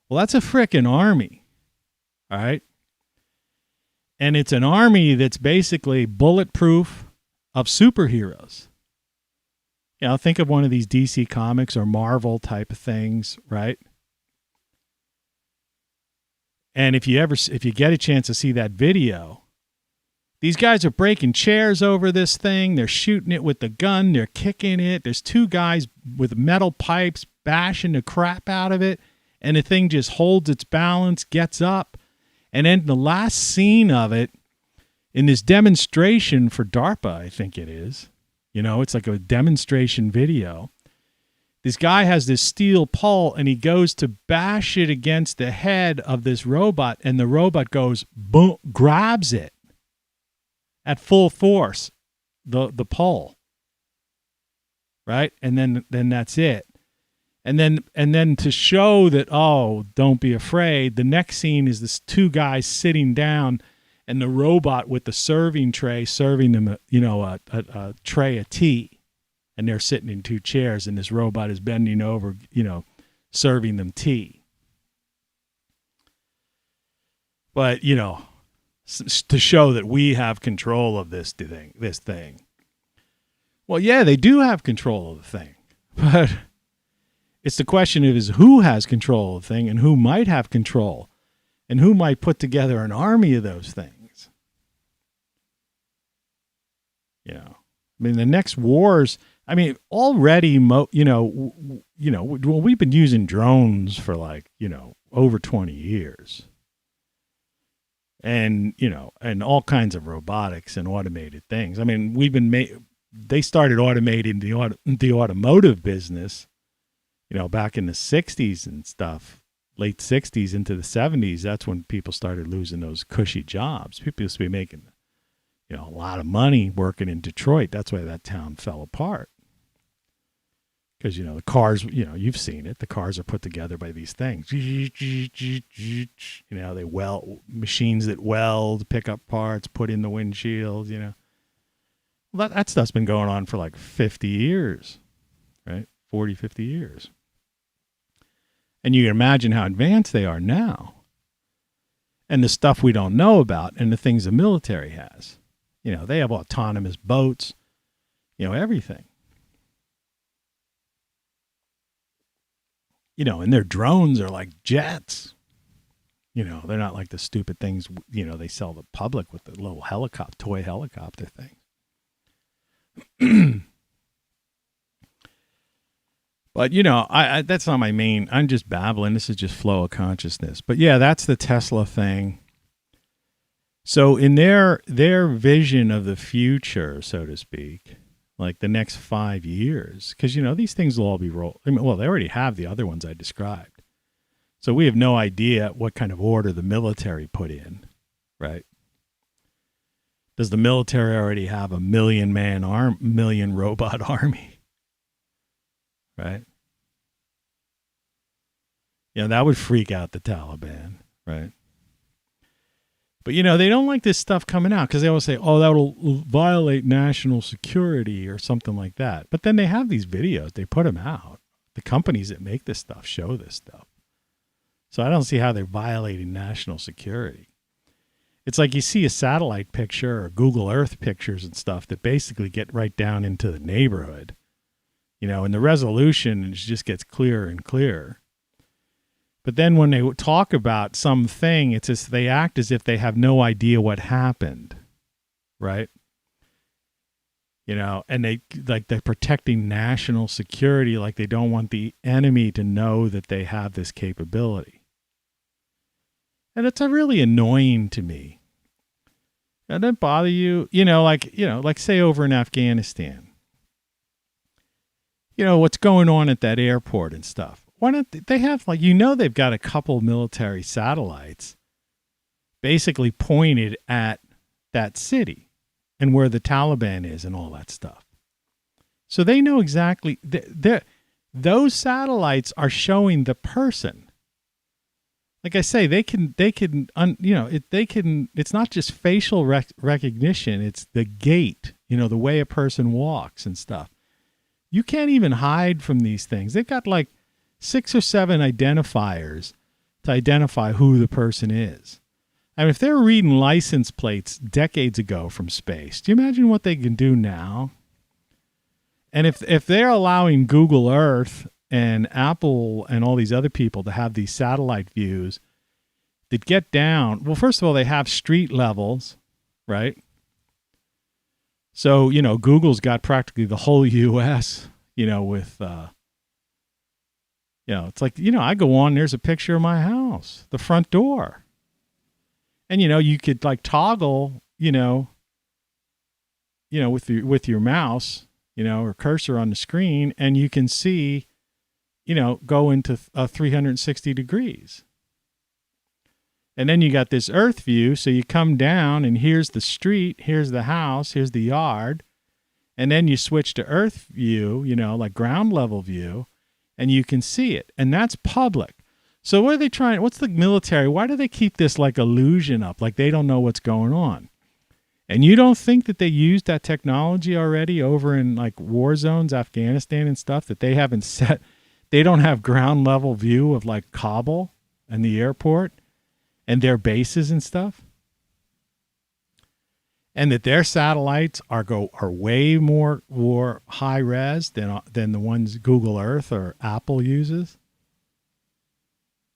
Well, that's a frickin' army, all right? And it's an army that's basically bulletproof of superheroes. Think of one of these DC Comics or Marvel type of things, right? And if you get a chance to see that video, these guys are breaking chairs over this thing. They're shooting it with the gun. They're kicking it. There's two guys with metal pipes bashing the crap out of it. And the thing just holds its balance, gets up. And then the last scene of it, in this demonstration for DARPA, I think it is, it's like a demonstration video. This guy has this steel pole and he goes to bash it against the head of this robot, and the robot goes, boom, grabs it at full force, the pole. Right? And then that's it. And then to show that, don't be afraid, the next scene is this two guys sitting down and the robot with the serving tray serving them a tray of tea. And they're sitting in two chairs, and this robot is bending over, serving them tea. But, to show that we have control of this thing. Well, yeah, they do have control of the thing. But it's the question of who has control of the thing and who might have control and who might put together an army of those things. The next wars... already, we've been using drones for over 20 years. And, and all kinds of robotics and automated things. They started automating the automotive business, back in the 60s and stuff, late 60s into the 70s. That's when people started losing those cushy jobs. People used to be making, a lot of money working in Detroit. That's why that town fell apart. Because, the cars, you've seen it. The cars are put together by these things. They weld, machines that weld, pick up parts, put in the windshield, Well, that stuff's been going on for like 50 years, right? 40, 50 years. And you can imagine how advanced they are now. And the stuff we don't know about and the things the military has. They have autonomous boats, everything. And their drones are like jets. They're not like the stupid things, they sell the public with the little toy helicopter thing. But, I that's not my main, I'm just babbling. This is just flow of consciousness. But yeah, that's the Tesla thing. So in their vision of the future, so to speak, like the next 5 years, because, these things will all be rolled. They already have the other ones I described. So we have no idea what kind of order the military put in, right? Does the military already have a million robot army? Right? That would freak out the Taliban, right? But, they don't like this stuff coming out because they always say, that'll violate national security or something like that. But then they have these videos. They put them out. The companies that make this stuff show this stuff. So I don't see how they're violating national security. It's like you see a satellite picture or Google Earth pictures and stuff that basically get right down into the neighborhood. And the resolution just gets clearer and clearer. But then when they talk about something, it's as they act as if they have no idea what happened, right? And they're protecting national security, like they don't want the enemy to know that they have this capability. And it's really annoying to me. Doesn't it bother you? Like say over in Afghanistan. What's going on at that airport and stuff. Why don't they have they've got a couple military satellites basically pointed at that city and where the Taliban is and all that stuff. So they know exactly those satellites are showing the person. Like I say, it's not just facial recognition. It's the gait, the way a person walks and stuff. You can't even hide from these things. They've got like 6 or 7 identifiers to identify who the person is. I mean, if they were reading license plates decades ago from space, do you imagine what they can do now? And if they're allowing Google Earth and Apple and all these other people to have these satellite views that get down, well, first of all, they have street levels, right? So, Google's got practically the whole U.S., with, it's like, I go on, there's a picture of my house, the front door. And, you could like toggle, with your mouse, or cursor on the screen, and you can see, go into 360 degrees. And then you got this earth view. So you come down and here's the street, here's the house, here's the yard. And then you switch to earth view, like ground level view, and you can see it. And that's public. So what are they trying? What's the military? Why do they keep this like illusion up? Like they don't know what's going on. And you don't think that they used that technology already over in like war zones, Afghanistan and stuff, that they haven't set, they don't have ground level view of like Kabul and the airport and their bases and stuff? And that their satellites are way more high res than the ones Google Earth or Apple uses?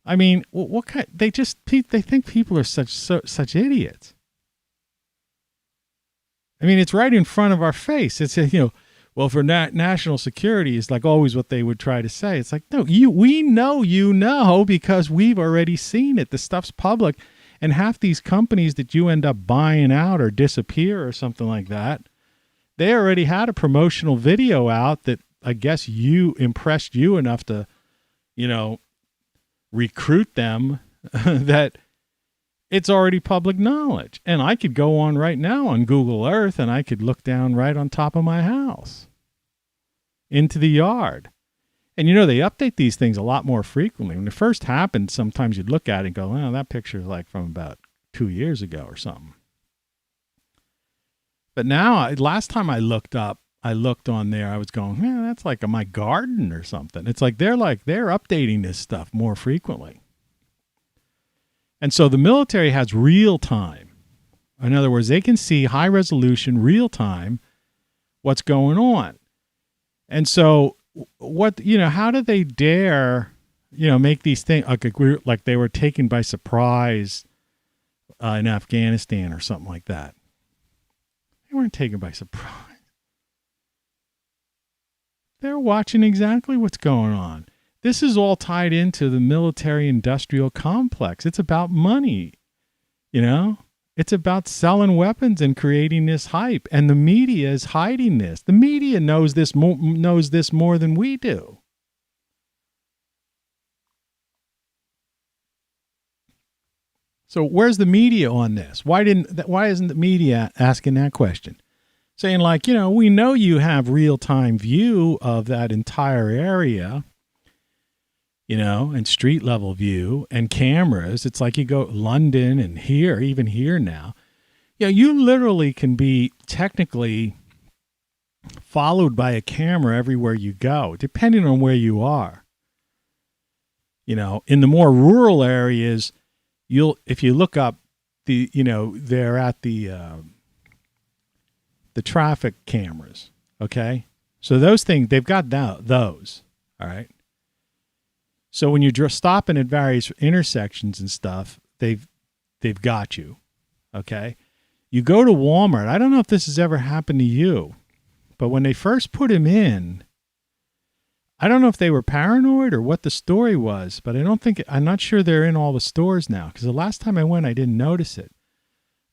I mean, what kind? They think people are such idiots. I mean, it's right in front of our face. It's well, for national security is like always what they would try to say. It's like, no, we know because we've already seen it. The stuff's public, and half these companies that you end up buying out or disappear or something like that, they already had a promotional video out that I guess you impressed you enough to, recruit them that it's already public knowledge. And I could go on right now on Google Earth and I could look down right on top of my house into the yard. And they update these things a lot more frequently. When it first happened, sometimes you'd look at it and go, oh, that picture is like from about 2 years ago or something. But now, last time I looked on there, I was going, that's like my garden or something. It's like they're updating this stuff more frequently. And so the military has real time. In other words, they can see high resolution, real time, what's going on. And so how do they dare, make these things like they were taken by surprise in Afghanistan or something like that? They weren't taken by surprise. They're watching exactly what's going on. This is all tied into the military-industrial complex. It's about money, It's about selling weapons and creating this hype. And the media is hiding this. The media knows this more than we do. So where's the media on this? Why isn't the media asking that question? Saying like, we know you have real-time view of that entire area, and street level view and cameras. It's like you go London and even here now. You literally can be technically followed by a camera everywhere you go, depending on where you are. In the more rural areas, if you look up they're at the traffic cameras. Okay. So those things, they've got those. All right. So when you're stopping at various intersections and stuff, they've got you. Okay. You go to Walmart. I don't know if this has ever happened to you, but when they first put him in, I don't know if they were paranoid or what the story was, but I'm not sure they're in all the stores now. Because the last time I went, I didn't notice it.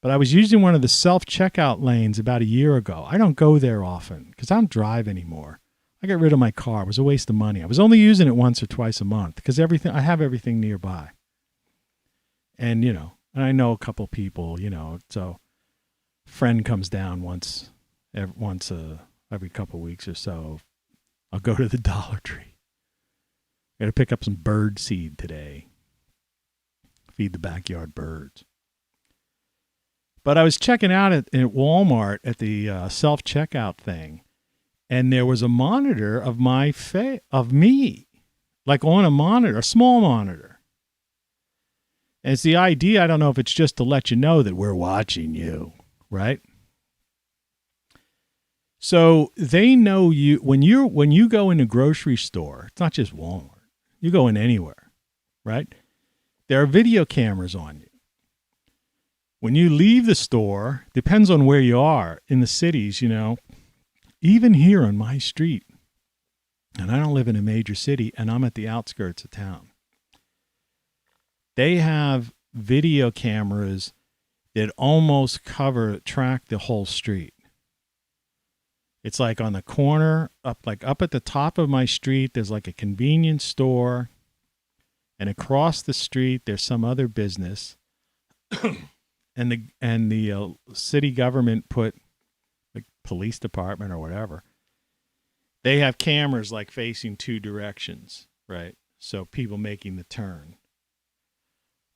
But I was using one of the self-checkout lanes about a year ago. I don't go there often because I don't drive anymore. I got rid of my car. It was a waste of money. I was only using it once or twice a month because I have everything nearby. And, and I know a couple people, so a friend comes down every couple of weeks or so. I'll go to the Dollar Tree. Got to pick up some bird seed today. Feed the backyard birds. But I was checking out at Walmart at the self-checkout thing, and there was a monitor of me, like on a monitor, a small monitor. And it's the idea, I don't know if it's just to let you know that we're watching you, right? So they know you when you go in a grocery store. It's not just Walmart. You go in anywhere, right? There are video cameras on you. When you leave the store, depends on where you are in the cities, even here on my street, and I don't live in a major city, and I'm at the outskirts of town. They have video cameras that almost track the whole street. It's like on the corner, up at the top of my street, there's like a convenience store, and across the street, there's some other business. And the city government put, the police department or whatever, they have cameras like facing two directions, right? So people making the turn.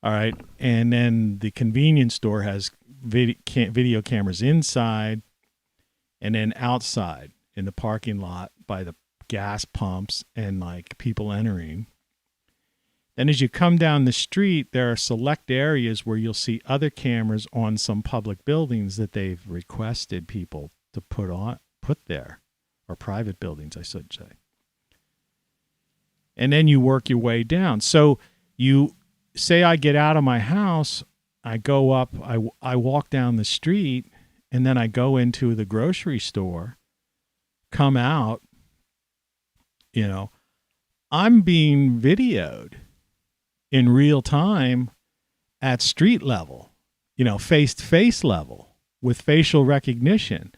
All right. And then the convenience store has video cameras inside and then outside in the parking lot by the gas pumps and like people entering. Then as you come down the street, there are select areas where you'll see other cameras on some public buildings that they've requested people to put there, or private buildings, I should say. And then you work your way down. So you say I get out of my house, I go up, I walk down the street, and then I go into the grocery store, come out, I'm being videoed in real time at street level, face-to-face level with facial recognition.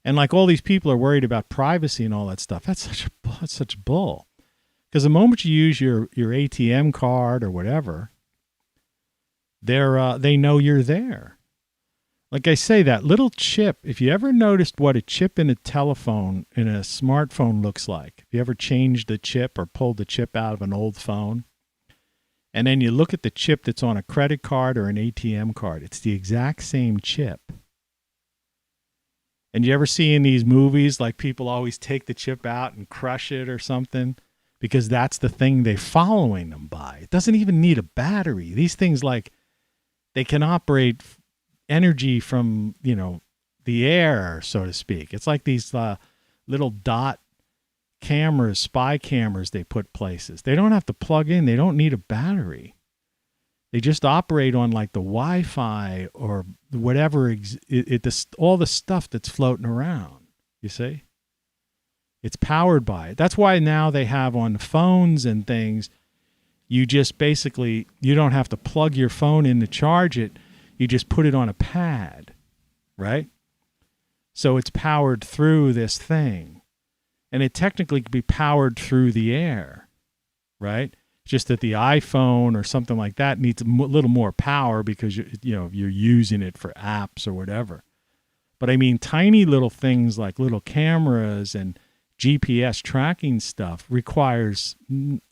And like all these people are worried about privacy and all that stuff. That's such bull. Because the moment you use your ATM card or whatever, they know you're there. Like I say, that little chip, if you ever noticed what a chip in a telephone, in a smartphone looks like, if you ever changed the chip or pulled the chip out of an old phone, and then you look at the chip that's on a credit card or an ATM card, it's the exact same chip. And you ever see in these movies, like people always take the chip out and crush it or something? Because that's the thing they're following them by. It doesn't even need a battery. These things, they can operate energy from, the air, so to speak. It's like these little dot cameras, spy cameras they put places. They don't have to plug in. They don't need a battery. They just operate on like the Wi-Fi or whatever, all the stuff that's floating around, you see? It's powered by it. That's why now they have on phones and things, you just basically, you don't have to plug your phone in to charge it. You just put it on a pad, right? So it's powered through this thing. And it technically could be powered through the air, right? Just that the iPhone or something like that needs a little more power because you're using it for apps or whatever. But I mean, tiny little things like little cameras and GPS tracking stuff requires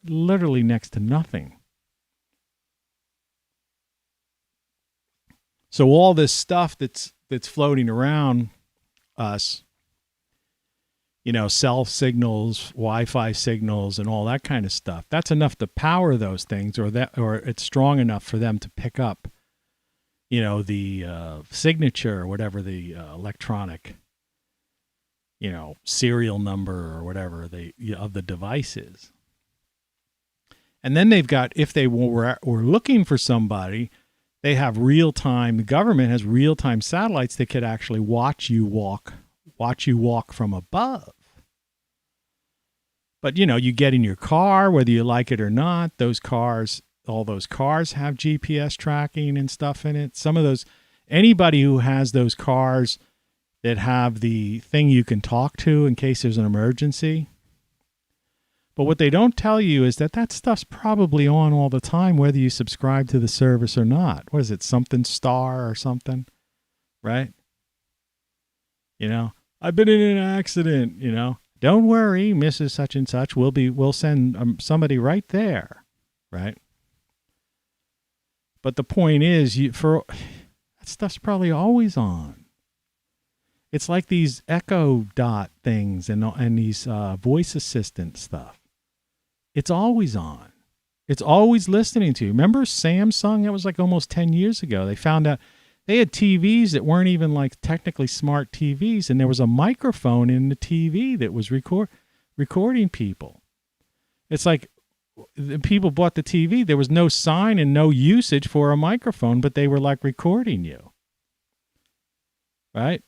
literally next to nothing. So all this stuff that's floating around us, cell signals, Wi-Fi signals, and all that kind of stuff, that's enough to power those things, or it's strong enough for them to pick up, the signature or whatever the electronic, serial number or whatever of the device is. And then they've got, if they were looking for somebody, they have real-time, the government has real-time satellites that could actually watch you walk from above. But, you get in your car, whether you like it or not, all those cars have GPS tracking and stuff in it. Some of those, Anybody who has those cars that have the thing you can talk to in case there's an emergency. But what they don't tell you is that that stuff's probably on all the time, whether you subscribe to the service or not. What is it, something star or something, right? You know, I've been in an accident, you know. Don't worry, Mrs. Such and Such. We'll send somebody right there, right? But the point is, that stuff's probably always on. It's like these Echo Dot things and these voice assistant stuff. It's always on. It's always listening to you. Remember Samsung? That was like almost 10 years ago. They found out they had TVs that weren't even like technically smart TVs, and there was a microphone in the TV that was recording people. It's like people bought the TV. There was no sign and no usage for a microphone, but they were like recording you. Right?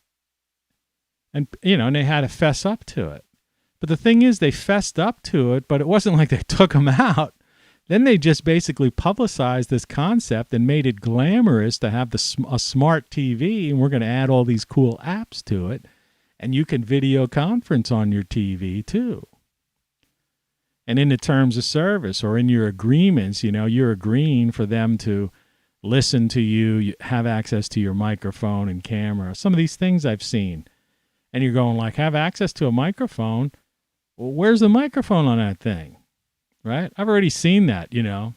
And, you know, and they had to fess up to it. But the thing is, they fessed up to it, but it wasn't like they took them out. Then they just basically publicized this concept and made it glamorous to have a smart TV, and we're going to add all these cool apps to it, and you can video conference on your TV too. And in the terms of service or in your agreements, you know, you're agreeing for them to listen to you, have access to your microphone and camera. Some of these things I've seen. And you're going like, have access to a microphone? Well, where's the microphone on that thing? Right? I've already seen that, you know.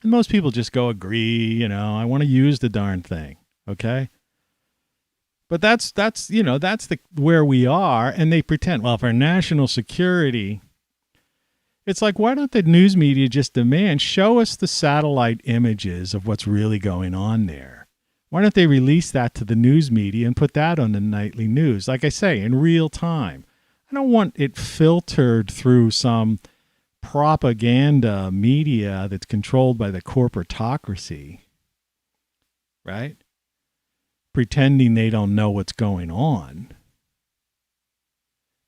And most people just go agree, you know, I want to use the darn thing. Okay? But that's you know, that's where we are, and they pretend, well, for national security, it's like, why don't the news media just demand, show us the satellite images of what's really going on there? Why don't they release that to the news media and put that on the nightly news? Like I say, in real time. I don't want it filtered through some propaganda media that's controlled by the corporatocracy, right? Pretending they don't know what's going on.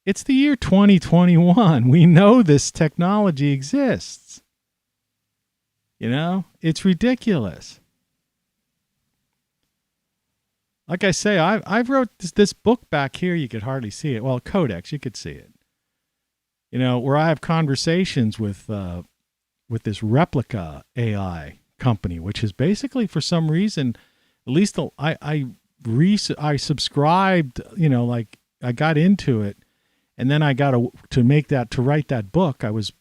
It's the year 2021. We know this technology exists. You know, it's ridiculous. Like I say, I've wrote this book back here. You could hardly see it. Well, Codex, you could see it. You know, where I have conversations with this replica AI company, which is basically, for some reason, at least I subscribed. You know, like I got into it, and then I got to write that book. I was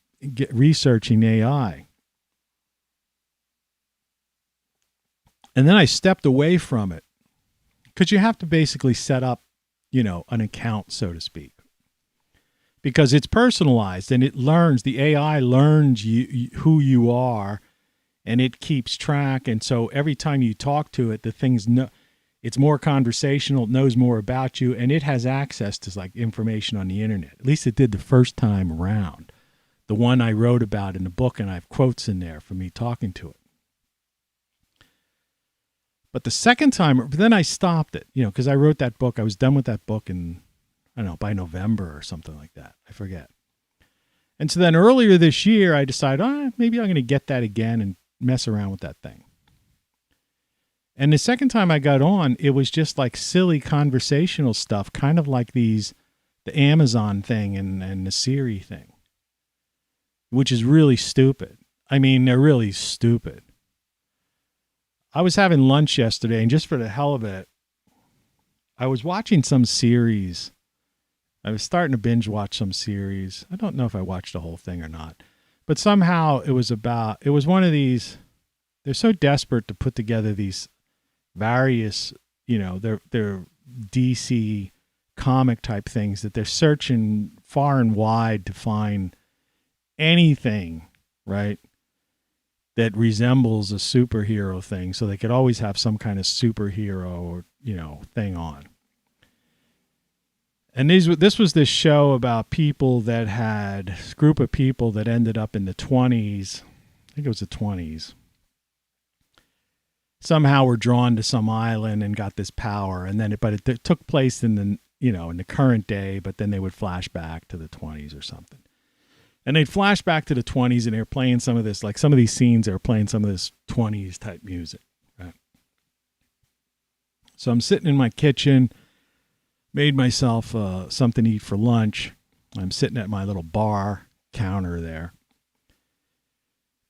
researching AI, and then I stepped away from it. Because you have to basically set up, you know, an account, so to speak. Because it's personalized and it learns, the AI learns who you are, and it keeps track. And so every time you talk to it, it's more conversational, it knows more about you, and it has access to like information on the internet. At least it did the first time around. The one I wrote about in the book, and I have quotes in there from me talking to it. But the second time, then I stopped it, you know, because I wrote that book. I was done with that book in, I don't know, by November or something like that. I forget. And so then earlier this year, I decided, maybe I'm going to get that again and mess around with that thing. And the second time I got on, it was just like silly conversational stuff, kind of like the Amazon thing and the Siri thing, which is really stupid. I mean, they're really stupid. I was having lunch yesterday, and just for the hell of it, I was watching some series. I was starting to binge watch some series. I don't know if I watched the whole thing or not. But somehow it was one of these, they're so desperate to put together these various, you know, they're DC comic type things that they're searching far and wide to find anything, right, that resembles a superhero thing, so they could always have some kind of superhero or, you know, thing on. And this was this show about people that had a group of people that ended up in the 20s. I think it was the 20s. Somehow were drawn to some island and got this power, and then it took place in the current day, but then they would flash back to the 20s or something. And they'd flash back to the 20s, and they were playing some of this, like some of these scenes, they were playing some of this 20s type music. Right? So I'm sitting in my kitchen, made myself something to eat for lunch. I'm sitting at my little bar counter there.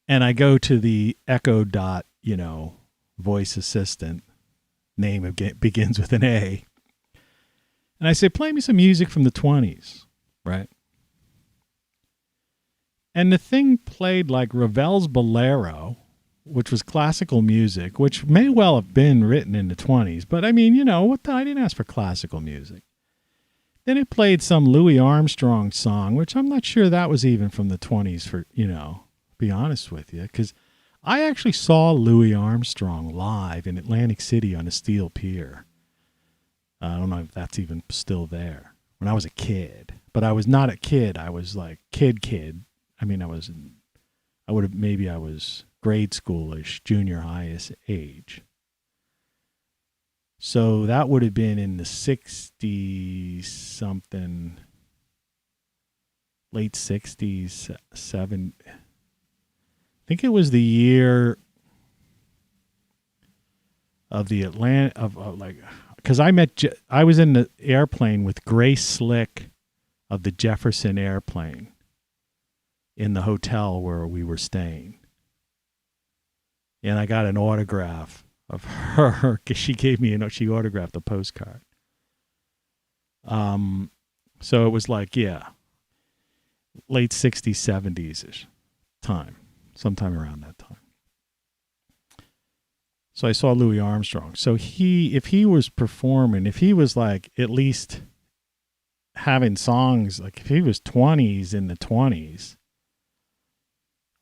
And I go to the Echo Dot, voice assistant. Name begins with an A. And I say, play me some music from the 20s, right? And the thing played like Ravel's Bolero, which was classical music, which may well have been written in the 20s. But I mean, I didn't ask for classical music. Then it played some Louie Armstrong song, which I'm not sure that was even from the 20s for, be honest with you. Because I actually saw Louie Armstrong live in Atlantic City on a steel pier. I don't know if that's even still there. When I was a kid. But I was not a kid. I was like kid. I mean, I was grade schoolish, junior high age. So that would have been in the 60s something, late 60s, I think it was the year of the because I was in the airplane with Grace Slick of the Jefferson Airplane in the hotel where we were staying. And I got an autograph of her because she gave me, she autographed a postcard. So it was like, late 60s, 70s-ish time, sometime around that time. So I saw Louie Armstrong. So if he was performing, if he was like at least having songs, like if he was 20s in the 20s,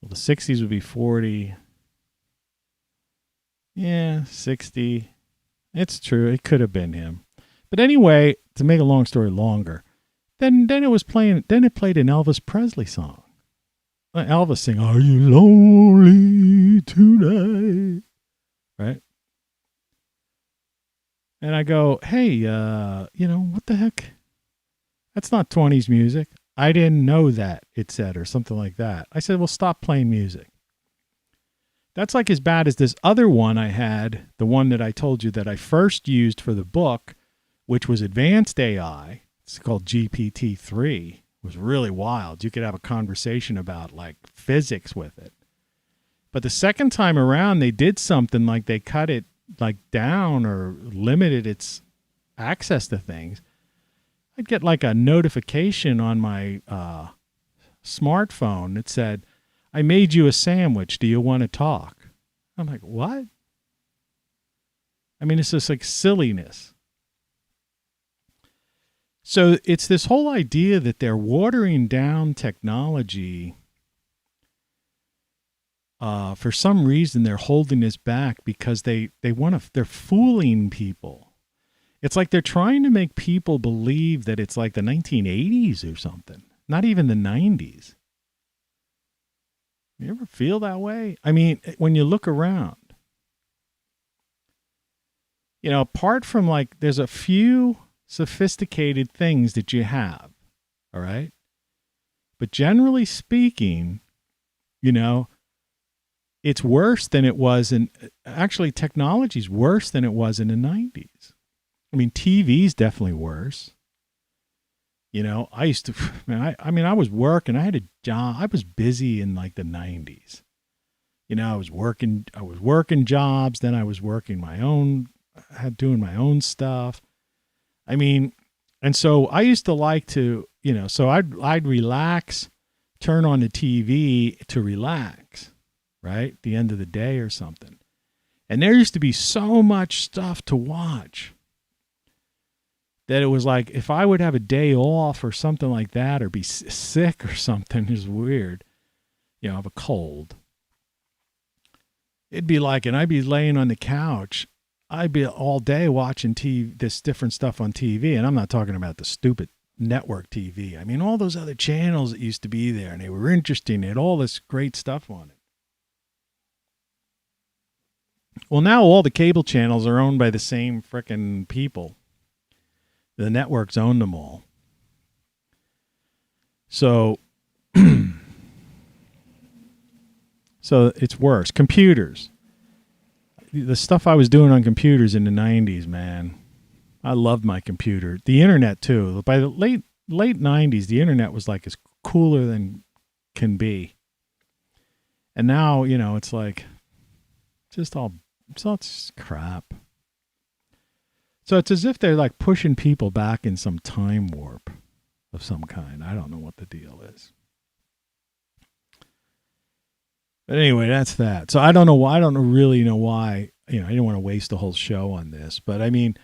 well, the 60s would be 40. Yeah, 60. It's true. It could have been him. But anyway, to make a long story longer, then it played an Elvis Presley song. Elvis sing, "Are you lonely tonight?" Right? And I go, "Hey, what the heck? That's not 20s music. I didn't know that," it said, or something like that. I said, "Well, stop playing music." That's like as bad as this other one I had, the one that I told you that I first used for the book, which was advanced AI. It's called GPT-3. It was really wild. You could have a conversation about like physics with it. But the second time around, they did something like they cut it like down or limited its access to things. I'd get like a notification on my smartphone that said, "I made you a sandwich. Do you want to talk?" I'm like, what? I mean, it's just like silliness. So it's this whole idea that they're watering down technology. For some reason, they're holding this back because they're fooling people. It's like they're trying to make people believe that it's like the 1980s or something, not even the 90s. You ever feel that way? I mean, when you look around, apart from like, there's a few sophisticated things that you have, all right? But generally speaking, it's worse than it was actually technology's worse than it was in the 90s. I mean, TV's definitely worse. I used to, I was working. I had a job. I was busy in like the 90s. I was working jobs. Then I was working doing my own stuff. I mean, and so I used to like to, so I'd relax, turn on the TV to relax, right? At the end of the day or something. And there used to be so much stuff to watch that it was like, if I would have a day off or something like that, or be sick or something, is weird, have a cold. It'd be like, and I'd be laying on the couch. I'd be all day watching this different stuff on TV. And I'm not talking about the stupid network TV. I mean, all those other channels that used to be there, and they were interesting. They had all this great stuff on it. Well, now all the cable channels are owned by the same frickin' people. The networks own them all. So, so it's worse. Computers. the stuff I was doing on computers in the 90s, man, I loved my computer. The internet too. By the late 90s, the internet was like as cooler than can be. And now, it's like it's all crap. So it's as if they're like pushing people back in some time warp of some kind. I don't know what the deal is. But anyway, that's that. So I don't know why. I don't really know why. I didn't want to waste the whole show on this, but I mean,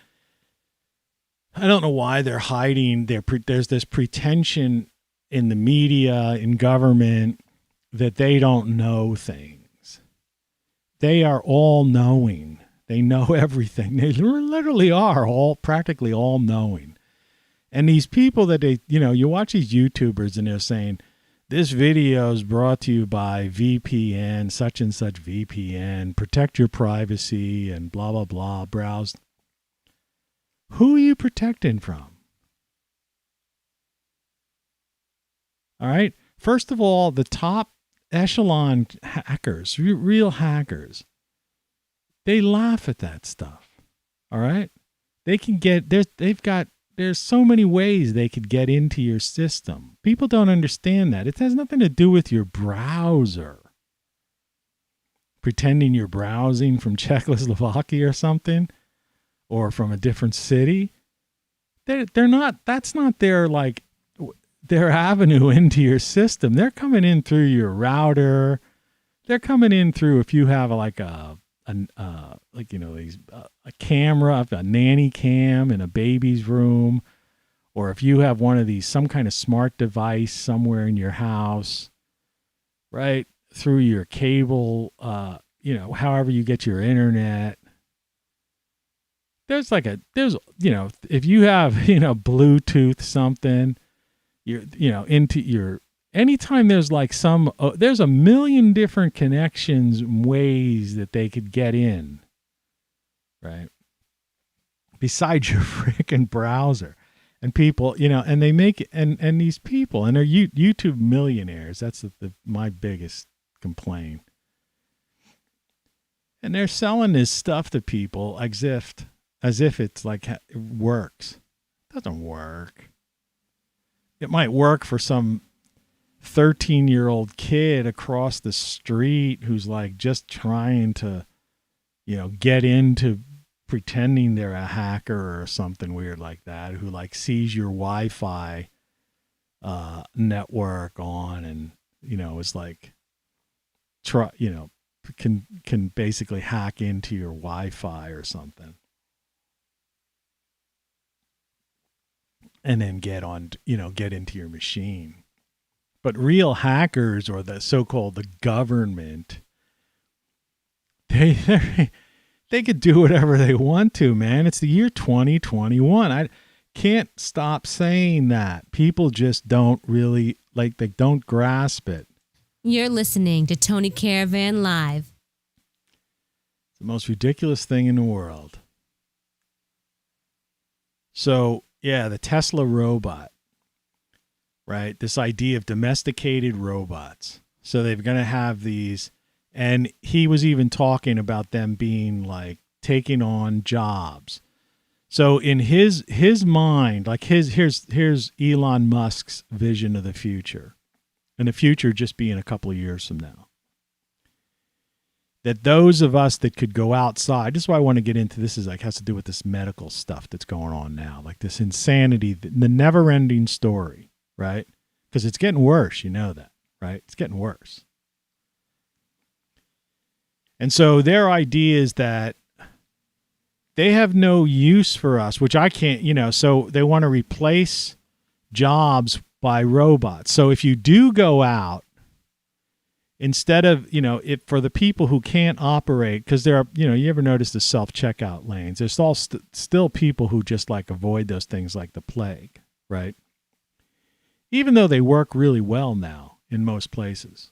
I don't know why they're hiding. There's this pretension in the media, in government, that they don't know things. They are all knowing. They know everything. They literally are practically all knowing. And these people that you watch these YouTubers and they're saying, this video is brought to you by VPN, such and such VPN, protect your privacy and blah, blah, blah, browse. Who are you protecting from? All right. First of all, the top echelon hackers, real hackers, they laugh at that stuff. All right. They can there's so many ways they could get into your system. People don't understand that. It has nothing to do with your browser. Pretending you're browsing from Czechoslovakia or something, or from a different city. They're not, that's not their avenue into your system. They're coming in through your router. They're coming in through, if you have a camera, a nanny cam in a baby's room, or if you have one of these, some kind of smart device somewhere in your house, right? Through your cable, however you get your internet. If you have, Bluetooth something, into your, anytime there's there's a million different connections, ways that they could get in, right? Besides your freaking browser. And people, and they make it, and these people, and they're YouTube millionaires. That's my biggest complaint. And they're selling this stuff to people as if it's like it works. It doesn't work. It might work for some 13-year-old kid across the street who's like just trying to, get into pretending they're a hacker or something weird like that, who like sees your Wi-Fi network on and, is like, can basically hack into your Wi-Fi or something. And then get into your machine. But real hackers, or the so-called the government, they could do whatever they want to, man. It's the year 2021. I can't stop saying that. People just don't really, they don't grasp it. You're listening to Tony Caravan Live. It's the most ridiculous thing in the world. So, yeah, the Tesla robot, right? This idea of domesticated robots. So they're going to have these, and he was even talking about them being like taking on jobs. So in his mind, like here's Elon Musk's vision of the future, and the future just being a couple of years from now. That those of us that could go outside, this is why I want to get into this, has to do with this medical stuff that's going on now, like this insanity, the never-ending story, right? Because it's getting worse, that, right? It's getting worse. And so their idea is that they have no use for us, which I can't, so they want to replace jobs by robots. So if you do go out, instead of, for the people who can't operate, because there are, you ever notice the self-checkout lanes? There's all still people who just like avoid those things like the plague, right? Even though they work really well now in most places.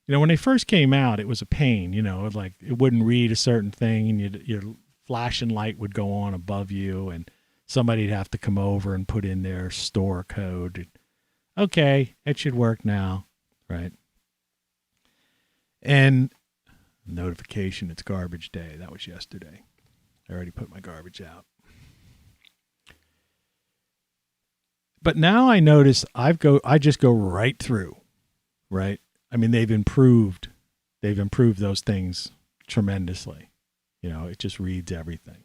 When they first came out, it was a pain, like it wouldn't read a certain thing and your flashing light would go on above you and somebody'd have to come over and put in their store code. Okay, it should work now, right? And Notification, it's garbage day. That was yesterday. I already put my garbage out. But now I notice I just go right through, right? I mean, they've improved those things tremendously. You know, it just reads everything.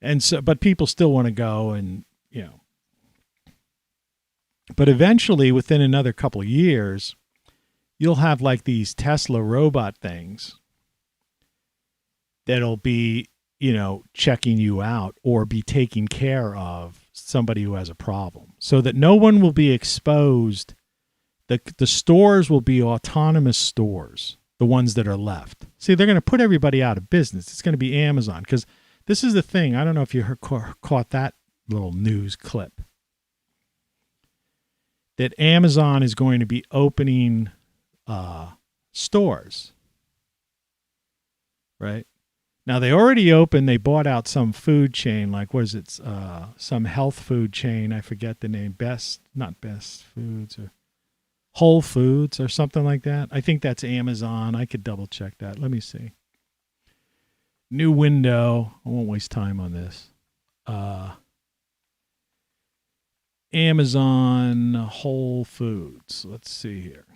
And so, but people still want to go and, you know, but eventually within another couple of years, you'll have like these Tesla robot things that'll be, you know, checking you out or be taking care of somebody who has a problem so that no one will be exposed. The stores will be autonomous stores, the ones that are left. See, they're going to put everybody out of business. It's going to be Amazon because this is the thing. I don't know if you caught that little news clip that Amazon is going to be opening stores, right? Now, they already opened, they bought out some food chain, like, what is it, some health food chain, I forget the name, not Best Foods, or Whole Foods, or something like that. I think that's Amazon. I could double check that. Let me see. New window. I won't waste time on this. Amazon Whole Foods. Let's see here.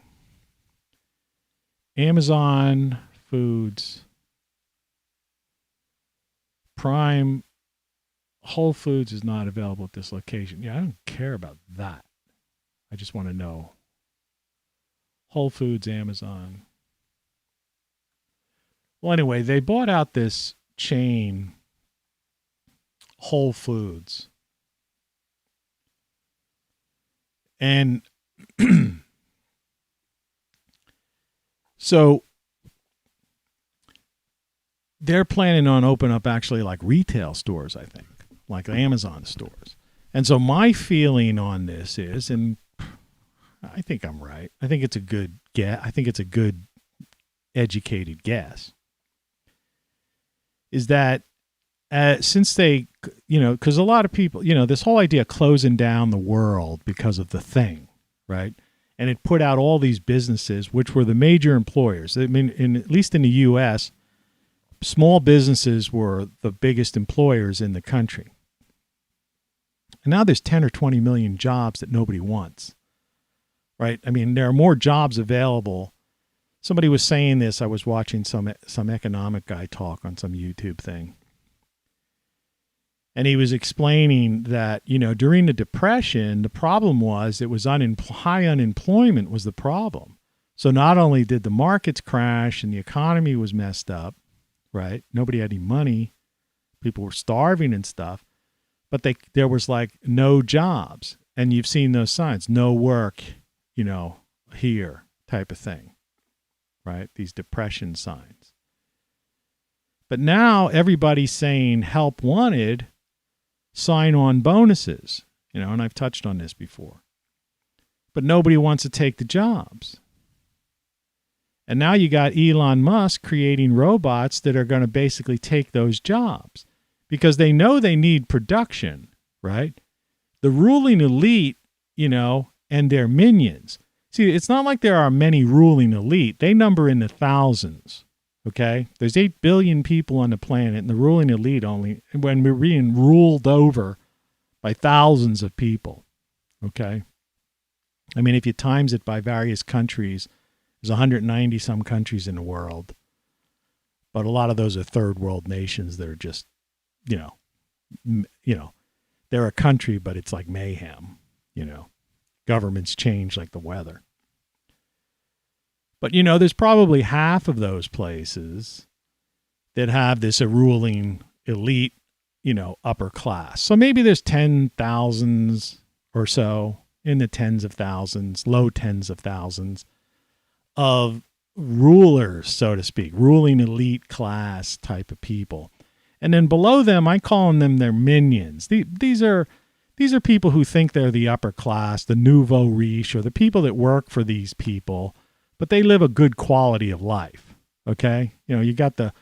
Amazon Foods. Prime Whole Foods is not available at this location. Yeah, I don't care about that. I just want to know. Whole Foods, Amazon. Well, anyway, they bought out this chain, Whole Foods. And so they're planning on opening up actually like retail stores, I think, like Amazon stores. And so my feeling on this is, and I think I'm right. I think it's a good guess. I think it's a good educated guess. Is that since they, you know, because a lot of people, you know, this whole idea of closing down the world because of the thing, right? And it put out all these businesses, which were the major employers. I mean, at least in the U.S., small businesses were the biggest employers in the country. And now there's 10 or 20 million jobs that nobody wants, right? I mean, there are more jobs available. Somebody was saying this. I was watching some economic guy talk on some YouTube thing. And he was explaining that, you know, during the Depression, the problem was it was high unemployment was the problem. So not only did the markets crash and the economy was messed up, right? Nobody had any money. People were starving and stuff. But there was like no jobs. And you've seen those signs, no work, you know, here type of thing, right? These depression signs. But now everybody's saying help wanted, sign-on bonuses, you know, and I've touched on this before. But nobody wants to take the jobs. And now you got Elon Musk creating robots that are going to basically take those jobs because they know they need production, right? The ruling elite, you know, and their minions. See, it's not like there are many ruling elite. They number in the thousands, okay? There's 8 billion people on the planet, and the ruling elite only, when we're being ruled over by thousands of people, okay? I mean, if you times it by various countries, there's 190 some countries in the world, but a lot of those are third world nations that are just, you know, they're a country, but it's like mayhem, you know. Governments change like the weather. But, you know, there's probably half of those places that have this ruling elite, you know, upper class. So maybe there's 10,000s or so, in the tens of thousands, low tens of thousands of rulers, so to speak, ruling elite class type of people. And then below them, I call them their minions. These are people who think they're the upper class, the nouveau riche, or the people that work for these people, but they live a good quality of life, okay? You know, you got the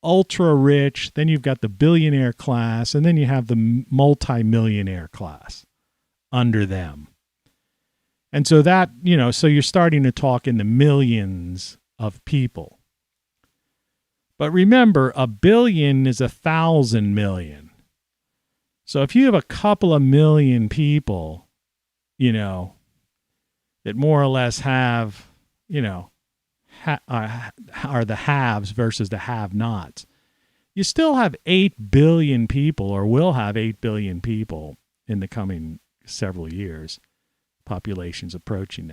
ultra rich, then you've got the billionaire class, and then you have the multi-millionaire class under them. And so that, you know, so you're starting to talk in the millions of people, But remember, 1 billion is 1,000 million. So if you have a couple of million people, that more or less have, are the haves versus the have-nots, you still have 8 billion people, or will have 8 billion people in the coming several years, populations approaching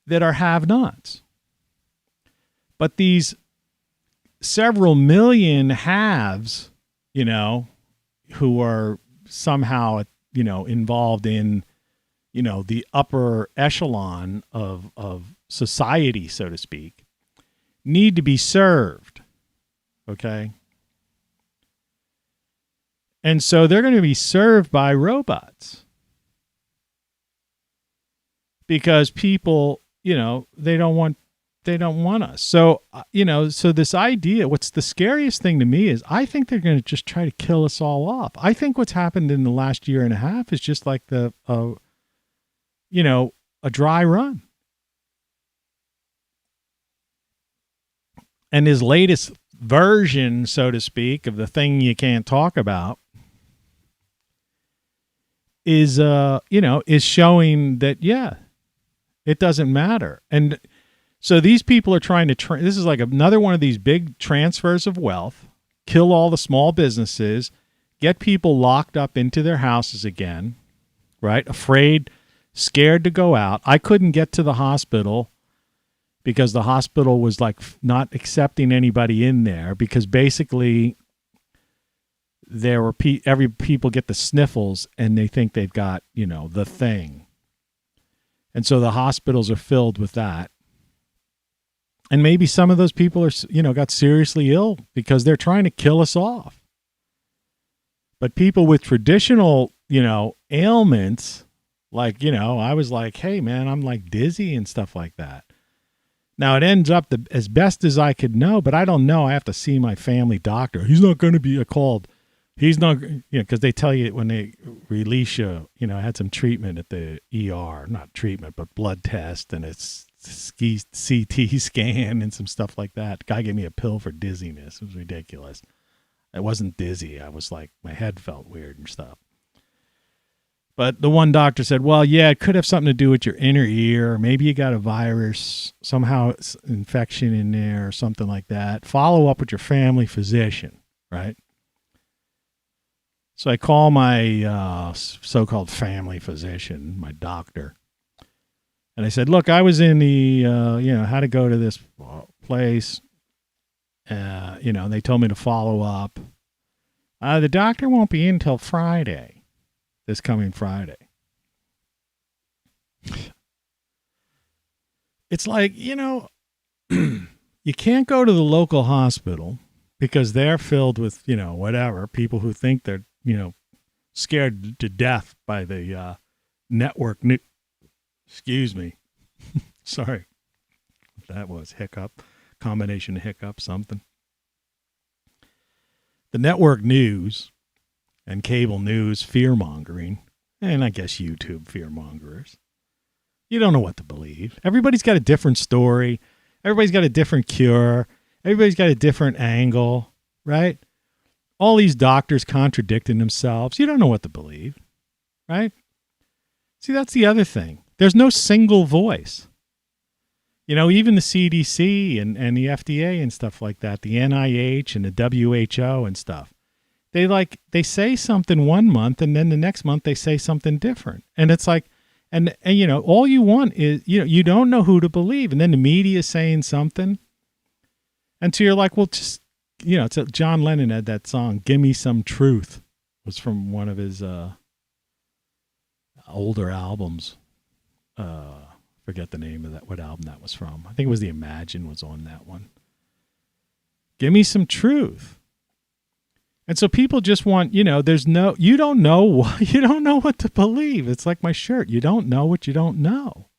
that are have-nots. But these several million haves, who are somehow, involved in, the upper echelon of society, so to speak, need to be served. Okay? And so they're going to be served by robots. Because people, they don't want us. So, so this idea, what's the scariest thing to me is I think they're going to just try to kill us all off. I think what's happened in the last year and a half is just like a dry run. And his latest version, so to speak, of the thing you can't talk about is, is showing that, it doesn't matter. And so these people are trying to, this is like another one of these big transfers of wealth, kill all the small businesses, get people locked up into their houses again, right? Afraid, scared to go out. I couldn't get to the hospital because the hospital was like not accepting anybody in there because basically there were people get the sniffles and they think they've got, the thing. And so the hospitals are filled with that. And maybe some of those people are, got seriously ill because they're trying to kill us off. But people with traditional, ailments, like, I was like, hey, man, I'm like dizzy and stuff like that. Now, it ends up as best as I could know, but I don't know. I have to see my family doctor. He's not going to be called. He's not, because they tell you when they release you, I had some treatment at the ER, not treatment, but blood test, and it's CT scan and some stuff like that. Guy gave me a pill for dizziness. It was ridiculous. I wasn't dizzy. I was like, my head felt weird and stuff. But the one doctor said, well, yeah, it could have something to do with your inner ear. Maybe you got a virus, somehow it's infection in there or something like that. Follow up with your family physician, right? So I call my so-called family physician, my doctor. And I said, look, I was in the, how to go to this place. And they told me to follow up. The doctor won't be in until Friday. This coming Friday. It's like, you can't go to the local hospital because they're filled with, whatever, people who think they're, scared to death by the network. Excuse me. Sorry. That was hiccup. Combination of hiccup, something. The network news and cable news fear-mongering, and I guess YouTube fear-mongers. You don't know what to believe. Everybody's got a different story. Everybody's got a different cure. Everybody's got a different angle, right? All these doctors contradicting themselves. You don't know what to believe, right? See, that's the other thing. There's no single voice. Even the CDC and the FDA and stuff like that, the NIH and the WHO and stuff. They say something one month and then the next month they say something different. And it's like, and all you want is, you don't know who to believe. And then the media is saying something. And so you're like, well, just, it's John Lennon had that song, Give Me Some Truth, was from one of his older albums. Forget the name of that, what album that was from. I think it was the Imagine was on that one. Give me some truth. And so people just want, you don't know what to believe. It's like my shirt. You don't know what you don't know.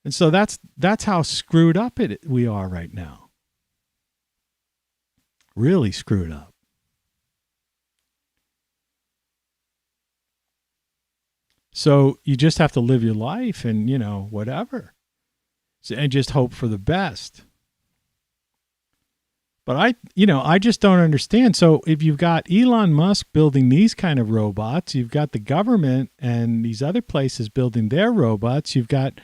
And so that's how screwed up we are right now. Really screwed up. So you just have to live your life and, whatever. and just hope for the best. But I just don't understand. So if you've got Elon Musk building these kind of robots, you've got the government and these other places building their robots, you've got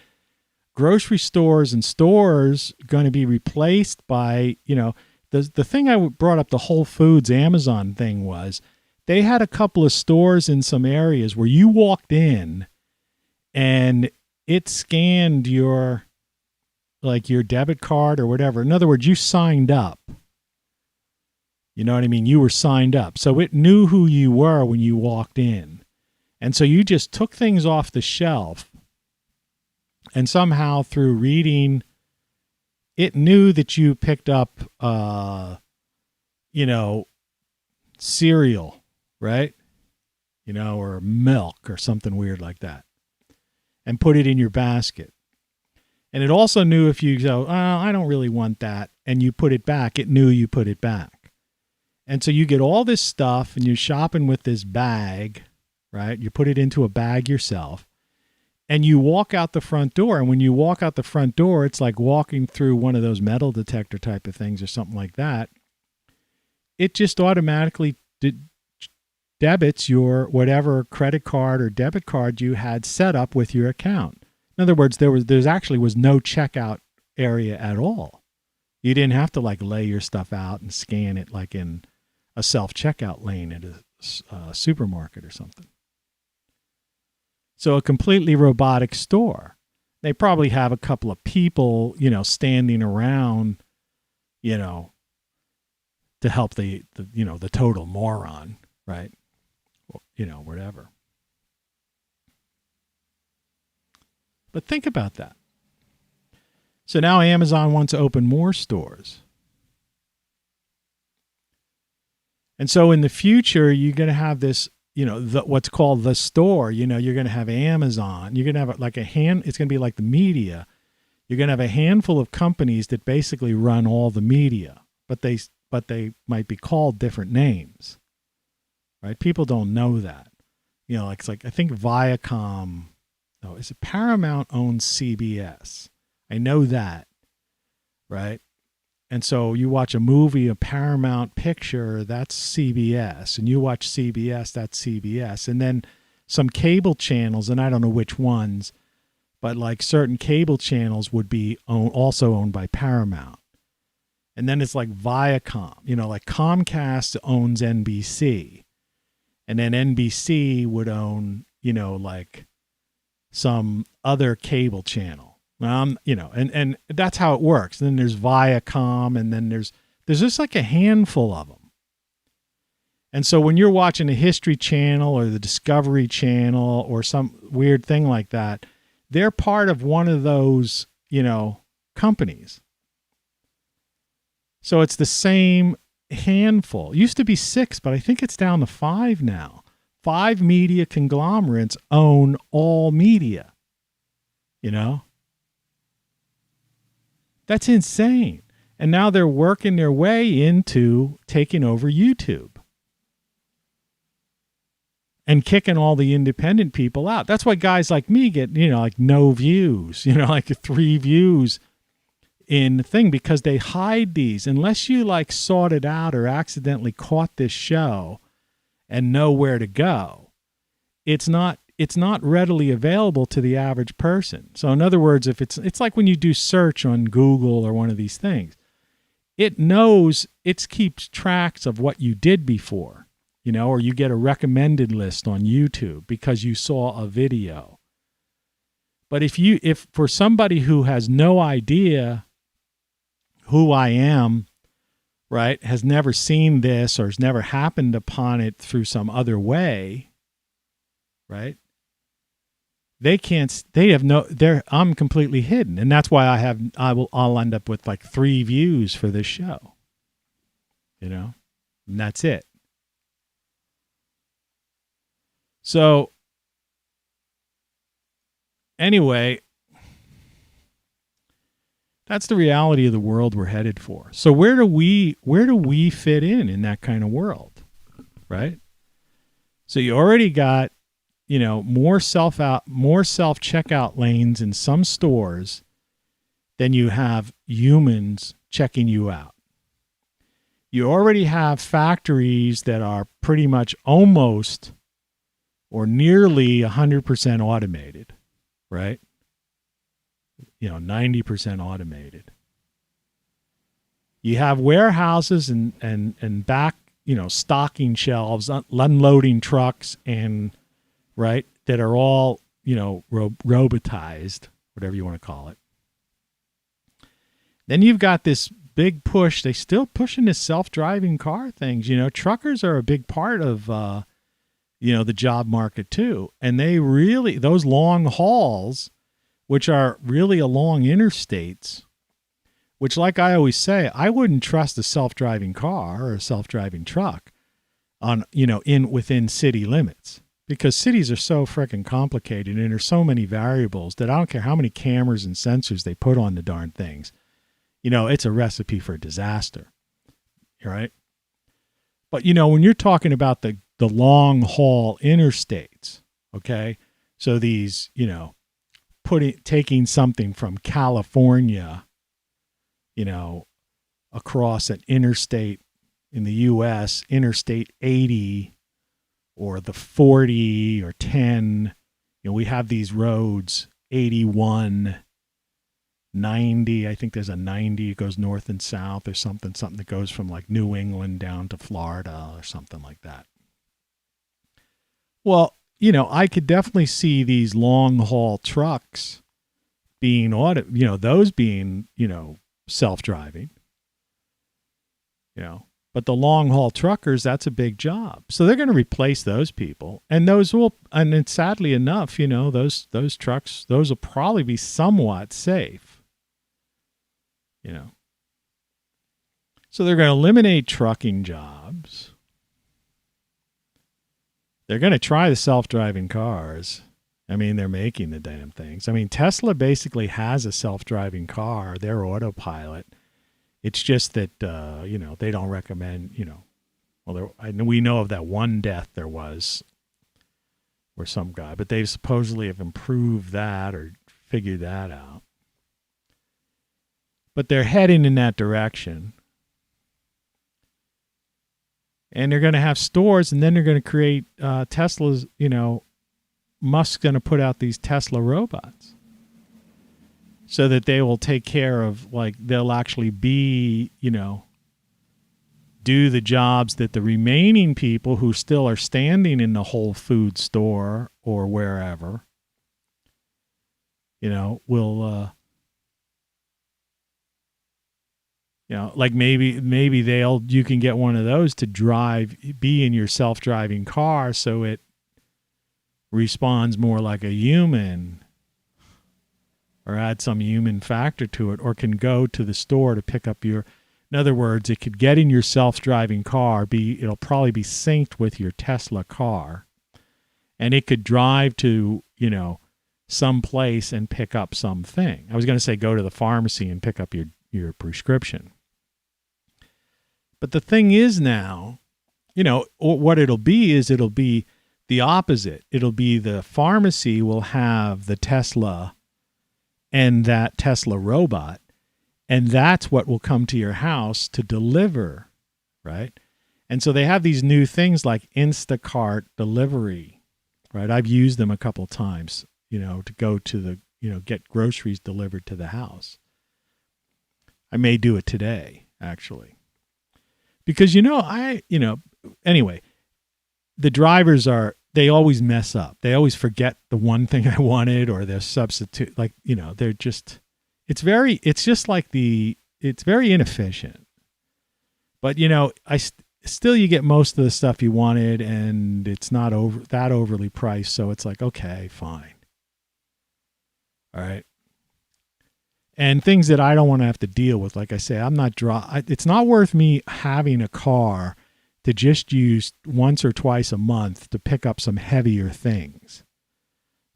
grocery stores and stores going to be replaced by, the thing I brought up, the Whole Foods Amazon thing, was they had a couple of stores in some areas where you walked in and it scanned your debit card or whatever. In other words, you signed up. You know what I mean? You were signed up. So it knew who you were when you walked in. And so you just took things off the shelf, and somehow through reading, it knew that you picked up, cereal, right? Or milk or something weird like that, and put it in your basket. And it also knew if you go, I don't really want that, and you put it back, it knew you put it back. And so you get all this stuff and you're shopping with this bag, right? You put it into a bag yourself and you walk out the front door. And when you walk out the front door, it's like walking through one of those metal detector type of things or something like that. It just automatically debits your whatever credit card or debit card you had set up with your account. In other words, there's actually was no checkout area at all. You didn't have to lay your stuff out and scan it like in a self-checkout lane at a supermarket or something. So a completely robotic store. They probably have a couple of people, standing around, to help the total moron, right? Whatever. But think about that. So now Amazon wants to open more stores. And so in the future, you're going to have this, what's called the store. You're going to have Amazon. You're going to have it's going to be like the media. You're going to have a handful of companies that basically run all the media, but they might be called different names, right? People don't know that. It's like I think Viacom. Oh, is it Paramount owns CBS? I know that, right? And so you watch a movie, a Paramount picture, that's CBS. And you watch CBS, that's CBS. And then some cable channels, and I don't know which ones, but certain cable channels would be also owned by Paramount. And then it's like Viacom, like Comcast owns NBC. And then NBC would own, some other cable channel. And that's how it works. And then there's Viacom, and then there's just a handful of them. And so when you're watching a History Channel or the Discovery Channel or some weird thing like that, they're part of one of those, companies. So it's the same handful. It used to be 6, but I think it's down to 5 now. 5 media conglomerates own all media, That's insane. And now they're working their way into taking over YouTube and kicking all the independent people out. That's why guys like me get, no views, 3 views in the thing, because they hide these. Unless you sought it out or accidentally caught this show and know where to go, it's not readily available to the average person. So in other words, if it's like when you do search on Google or one of these things, it knows, it keeps tracks of what you did before, or you get a recommended list on YouTube because you saw a video. But if for somebody who has no idea who I am, right, has never seen this or has never happened upon it through some other way, right? I'm completely hidden. And that's why I'll end up with 3 views for this show, and that's it. So anyway, that's the reality of the world we're headed for. So where do we fit in that kind of world, right? So you already got, more self-checkout lanes in some stores, then you have humans checking you out. You already have factories that are pretty much almost or nearly 100% automated, right? 90% automated. You have warehouses and back, stocking shelves, unloading trucks, and right, that are all, robotized, whatever you want to call it. Then you've got this big push. They still pushing this self-driving car things. Truckers are a big part of, the job market too. And they really, those long hauls, which are really along interstates, which, like I always say, I wouldn't trust a self-driving car or a self-driving truck on, within city limits, because cities are so freaking complicated and there's so many variables that I don't care how many cameras and sensors they put on the darn things. It's a recipe for disaster, right? But, when you're talking about the long haul interstates, okay? So these, taking something from California, across an interstate in the U.S., Interstate 80 or the 40 or 10, we have these roads, 81, 90, I think there's a 90, it goes north and south or something that goes from like New England down to Florida or something like that. Well, I could definitely see these long haul trucks being those being, self-driving, but the long haul truckers, that's a big job. So they're going to replace those people, and and sadly enough, those trucks, those will probably be somewhat safe. So they're going to eliminate trucking jobs. They're going to try the self-driving cars. They're making the damn things. Tesla basically has a self-driving car, their autopilot. It's just that, they don't recommend, we know of that one death there was where some guy, but they supposedly have improved that or figured that out. But they're heading in that direction. And they're going to have stores, and then they're going to create Tesla's, Musk's going to put out these Tesla robots so that they will take care of, they'll actually be, do the jobs that the remaining people who still are standing in the Whole Foods store or wherever, will, maybe you can get one of those to be in your self-driving car so it responds more like a human or add some human factor to it, or can go to the store to pick up in other words, it could get in your self-driving car, it'll probably be synced with your Tesla car, and it could drive to, some place and pick up something. I was going to say go to the pharmacy and pick up your prescription. But the thing is now, what it'll be the opposite. It'll be the pharmacy will have the Tesla and that Tesla robot, and that's what will come to your house to deliver, right? And so they have these new things like Instacart delivery, right? I've used them a couple times, to go to the, get groceries delivered to the house. I may do it today, actually. Because, anyway, the drivers they always mess up. They always forget the one thing I wanted, or they'll substitute, they're just, it's very inefficient. But, still you get most of the stuff you wanted, and it's not that overly priced. So it's like, okay, fine. All right. And things that I don't want to have to deal with, like I say, it's not worth me having a car to just use once or twice a month to pick up some heavier things.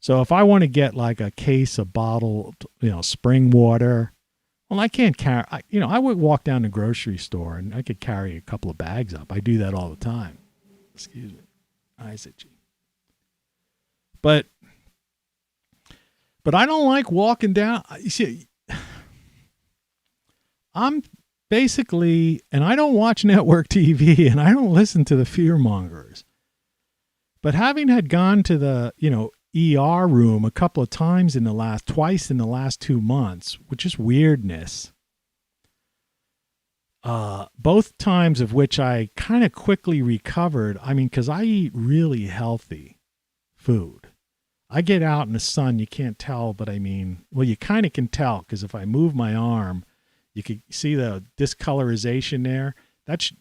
So if I want to get like a case of bottled, spring water, well, I can't carry, I would walk down the grocery store and I could carry a couple of bags up. I do that all the time. Excuse me. I said, gee. But I don't like walking down. You see, I'm basically, and I don't watch network TV and I don't listen to the fear mongers. But having had gone to the, ER room a couple of times twice in the last 2 months, which is weirdness. Both times of which I kind of quickly recovered. I mean, because I eat really healthy food. I get out in the sun, you can't tell, but I mean, well, you kind of can tell because if I move my arm, you can see the discolorization there. That's,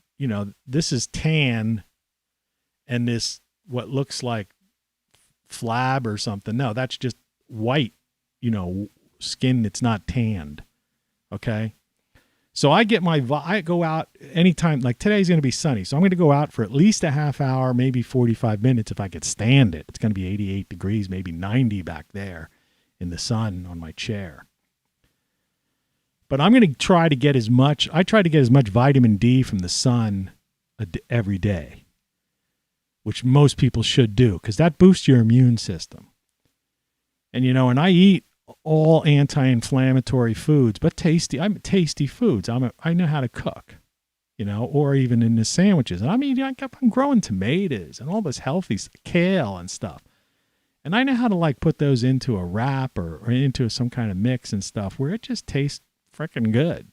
this is tan and this, what looks like flab or something. No, that's just white, skin that's not tanned. Okay. So I go out anytime, like today's going to be sunny. So I'm going to go out for at least a half hour, maybe 45 minutes if I could stand it. It's going to be 88 degrees, maybe 90 back there in the sun on my chair. But I'm going to try to get as much vitamin D from the sun every day, which most people should do because that boosts your immune system. And, and I eat all anti-inflammatory foods, but tasty foods. I know how to cook, or even in the sandwiches. And I'm growing tomatoes and all this healthy kale and stuff. And I know how to like put those into a wrap or into some kind of mix and stuff where it just tastes freaking good.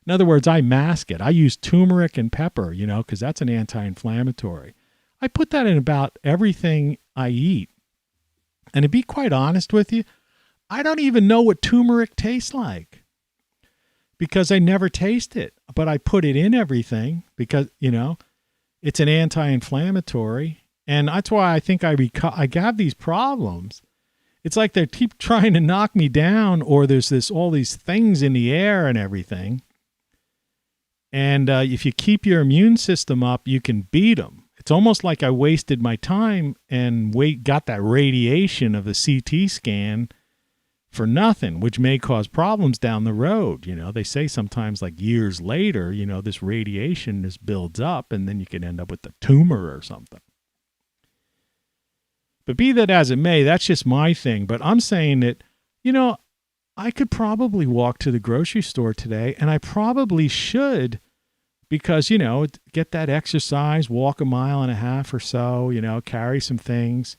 In other words, I mask it. I use turmeric and pepper, because that's an anti-inflammatory. I put that in about everything I eat. And to be quite honest with you, I don't even know what turmeric tastes like because I never taste it, but I put it in everything because, it's an anti-inflammatory. And that's why I think I have these problems. It's like they keep trying to knock me down or there's all these things in the air and everything. And if you keep your immune system up, you can beat them. It's almost like I wasted my time and got that radiation of the CT scan for nothing, which may cause problems down the road. They say sometimes like years later, this radiation just builds up and then you can end up with a tumor or something. But be that as it may, that's just my thing. But I'm saying that, I could probably walk to the grocery store today and I probably should because, get that exercise, walk a mile and a half or so, carry some things,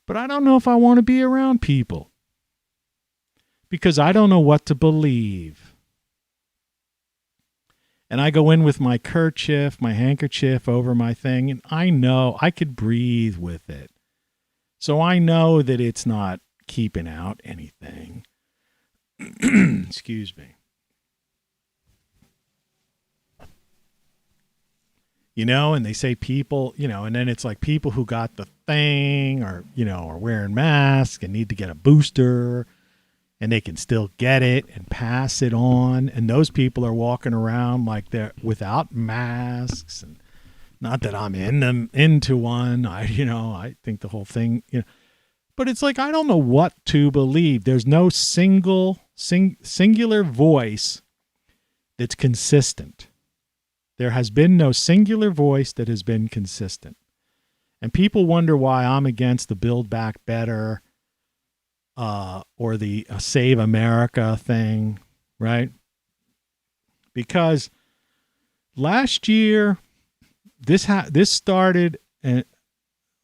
But I don't know if I want to be around people because I don't know what to believe. And I go in with my my handkerchief over my thing, and I know I could breathe with it. So I know that it's not keeping out anything. Excuse me. And they say people, and then it's like people who got the thing or, are wearing masks and need to get a booster and they can still get it and pass it on. And those people are walking around like they're without masks. And not that I'm into one. I think the whole thing, but it's like, I don't know what to believe. There's no singular voice that's consistent. There has been no singular voice that has been consistent. And people wonder why I'm against the Build Back Better or the Save America thing, right? Because last year, this started, and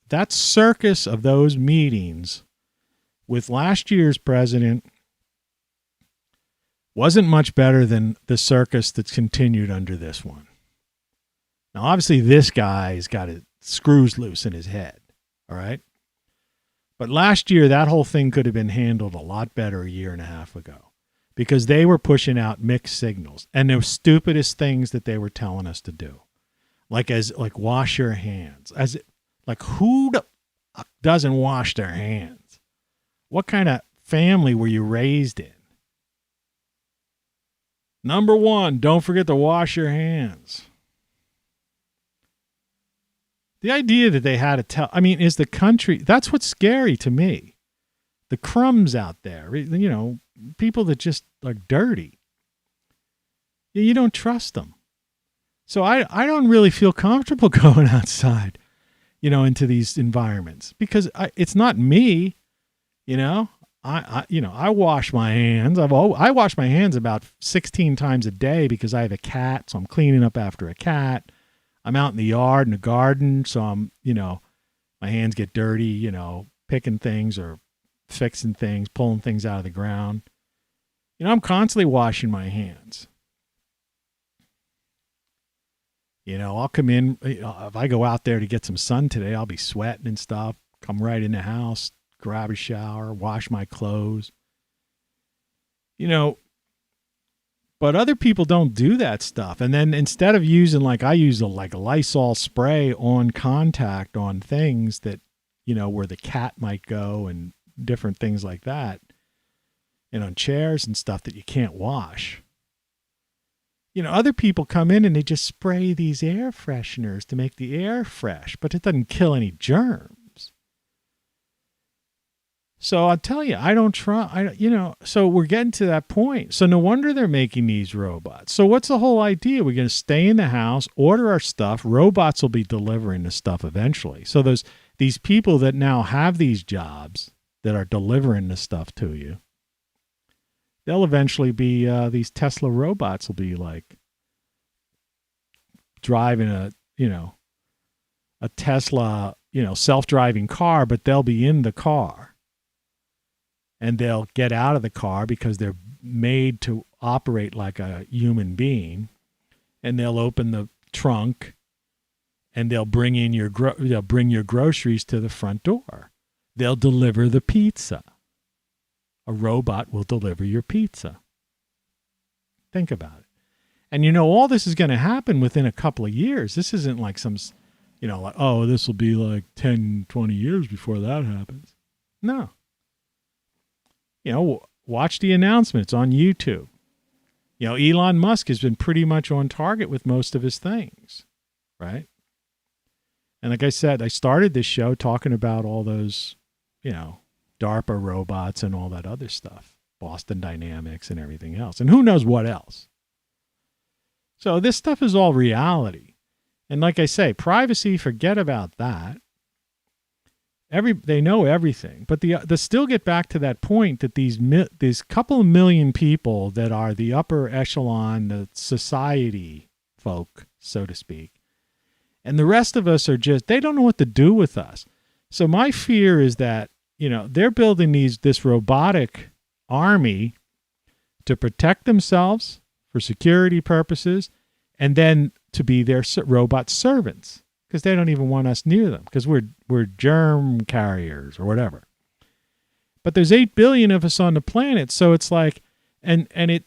that circus of those meetings with last year's president wasn't much better than the circus that's continued under this one. Now, obviously, this guy's got his screws loose in his head, all right? But last year, that whole thing could have been handled a lot better a year and a half ago because they were pushing out mixed signals. And the stupidest things that they were telling us to do, like wash your hands. Who doesn't wash their hands? What kind of family were you raised in? Number one, don't forget to wash your hands. The idea that they had to is the country, that's what's scary to me. The crumbs out there, people that just are dirty. You don't trust them. So I don't really feel comfortable going outside, into these environments because it's not me, I wash my hands. I wash my hands about 16 times a day because I have a cat, so I'm cleaning up after a cat. I'm out in the yard in the garden, so I'm, my hands get dirty, picking things or fixing things, pulling things out of the ground. I'm constantly washing my hands. I'll come in, if I go out there to get some sun today, I'll be sweating and stuff, come right in the house, grab a shower, wash my clothes. But other people don't do that stuff. And then instead of using, I use a Lysol spray on contact on things that, where the cat might go and different things like that, and on chairs and stuff that you can't wash. Other people come in and they just spray these air fresheners to make the air fresh, but it doesn't kill any germs. So I'll tell you, I don't try, so we're getting to that point. So no wonder they're making these robots. So what's the whole idea? We're going to stay in the house, order our stuff. Robots will be delivering the stuff eventually. So these people that now have these jobs that are delivering the stuff to you, they'll eventually be, these Tesla robots will be like driving a Tesla, self-driving car, but they'll be in the car. And they'll get out of the car because they're made to operate like a human being. And they'll open the trunk and they'll bring in your groceries to the front door. They'll deliver the pizza. A robot will deliver your pizza. Think about it. And all this is going to happen within a couple of years. This isn't like some, this will be like 10, 20 years before that happens. No. Watch the announcements on YouTube. Elon Musk has been pretty much on target with most of his things, right? And like I said, I started this show talking about all those, DARPA robots and all that other stuff, Boston Dynamics and everything else. And who knows what else. So this stuff is all reality. And like I say, privacy, forget about that. They know everything, but they still get back to that point that these couple of million people that are the upper echelon, the society folk, so to speak, and the rest of us are they don't know what to do with us. So my fear is that they're building this robotic army to protect themselves for security purposes, and then to be their robot servants. Because they don't even want us near them because we're germ carriers or whatever. But there's 8 billion of us on the planet, so it's like, and it,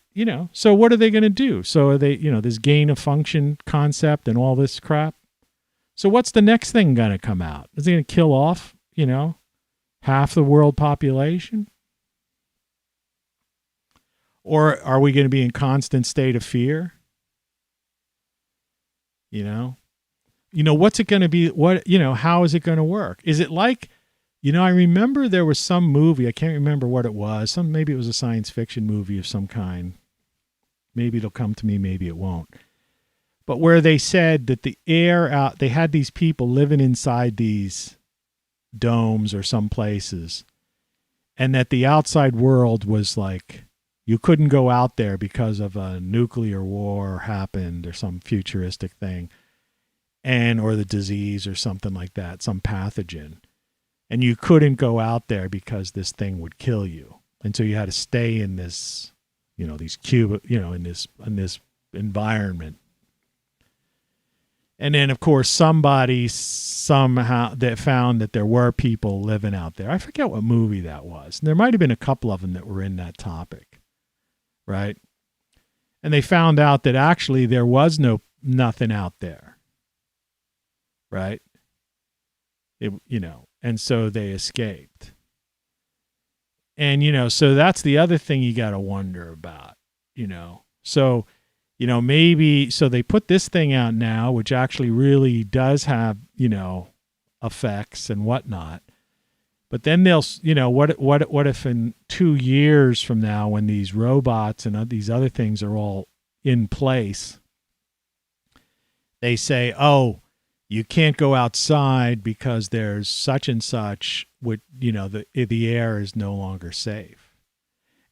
so what are they going to do? So are they, this gain of function concept and all this crap? So what's the next thing going to come out? Is it going to kill off, half the world population? Or are we going to be in constant state of fear? What's it going to be? How is it going to work? Is it like, I remember there was some movie, I can't remember what it was. Maybe it was a science fiction movie of some kind. Maybe it'll come to me, maybe it won't. But where they said that the air out, they had these people living inside these domes or some places, and that the outside world was like, you couldn't go out there because of a nuclear war happened or some futuristic thing. Or the disease or something like that, some pathogen. And you couldn't go out there because this thing would kill you. And so you had to stay in this, these in this environment. And then, of course, somebody somehow that found that there were people living out there. I forget what movie that was. There might have been a couple of them that were in that topic, right? And they found out that actually there was nothing out there. Right? And so they escaped. And, so that's the other thing you got to wonder about, So, maybe, so they put this thing out now, which actually really does have, effects and whatnot. But then they'll, what if in 2 years from now, when these robots and these other things are all in place, they say, oh, you can't go outside because there's such and such, the air is no longer safe.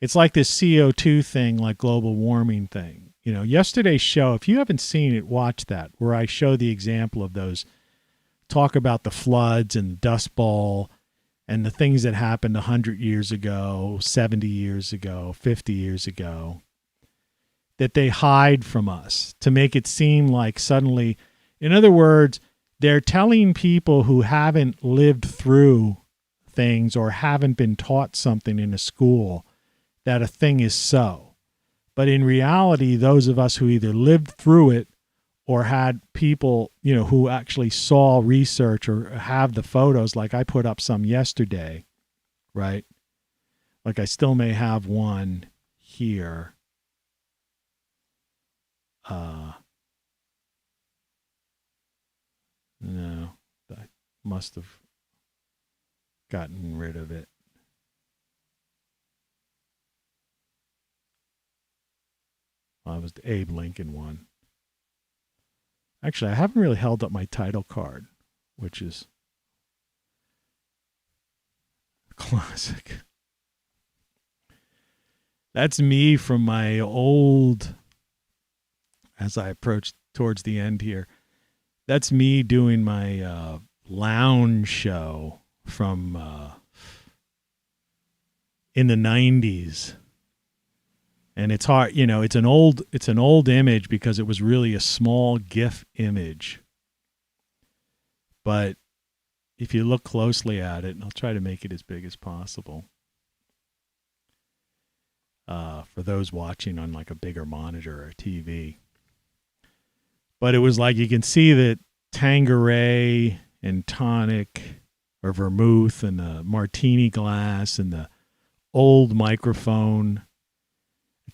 It's like this CO2 thing, like global warming thing. Yesterday's show, if you haven't seen it, watch that, where I show the example of those, talk about the floods and Dust Bowl and the things that happened 100 years ago, 70 years ago, 50 years ago, that they hide from us to make it seem like suddenly, in other words, they're telling people who haven't lived through things or haven't been taught something in a school that a thing is so. But in reality, those of us who either lived through it or had people, who actually saw research or have the photos, like I put up some yesterday, right? Like I still may have one here. No, I must have gotten rid of it. Well, it was the Abe Lincoln one. Actually, I haven't really held up my title card, which is classic. That's me from my old, as I approach towards the end here, that's me doing my lounge show from in the 90s. And it's hard, it's an old image because it was really a small GIF image. But if you look closely at it, and I'll try to make it as big as possible for those watching on like a bigger monitor or TV. But it was like you can see that Tanqueray and tonic or vermouth and the martini glass and the old microphone,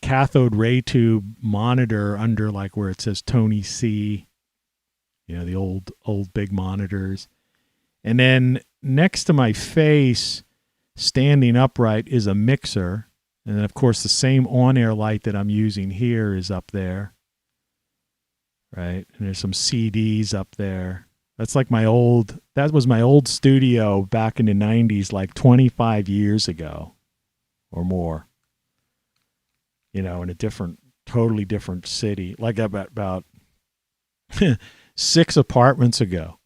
cathode ray tube monitor under like where it says Tony C, the old big monitors. And then next to my face, standing upright, is a mixer. And then of course the same on-air light that I'm using here is up there. Right? And there's some CDs up there. That was my old studio back in the 90s, like 25 years ago or more. In a totally different city, like about 6 apartments ago,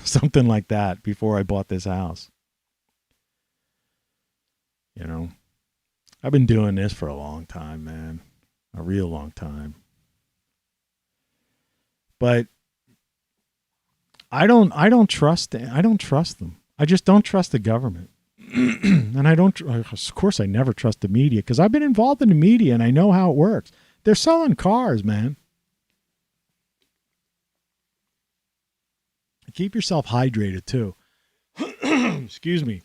something like that, before I bought this house. I've been doing this for a long time, man, a real long time. But I don't trust them. I just don't trust the government. And of course I never trust the media because I've been involved in the media and I know how it works. They're selling cars, man. Keep yourself hydrated too. Excuse me.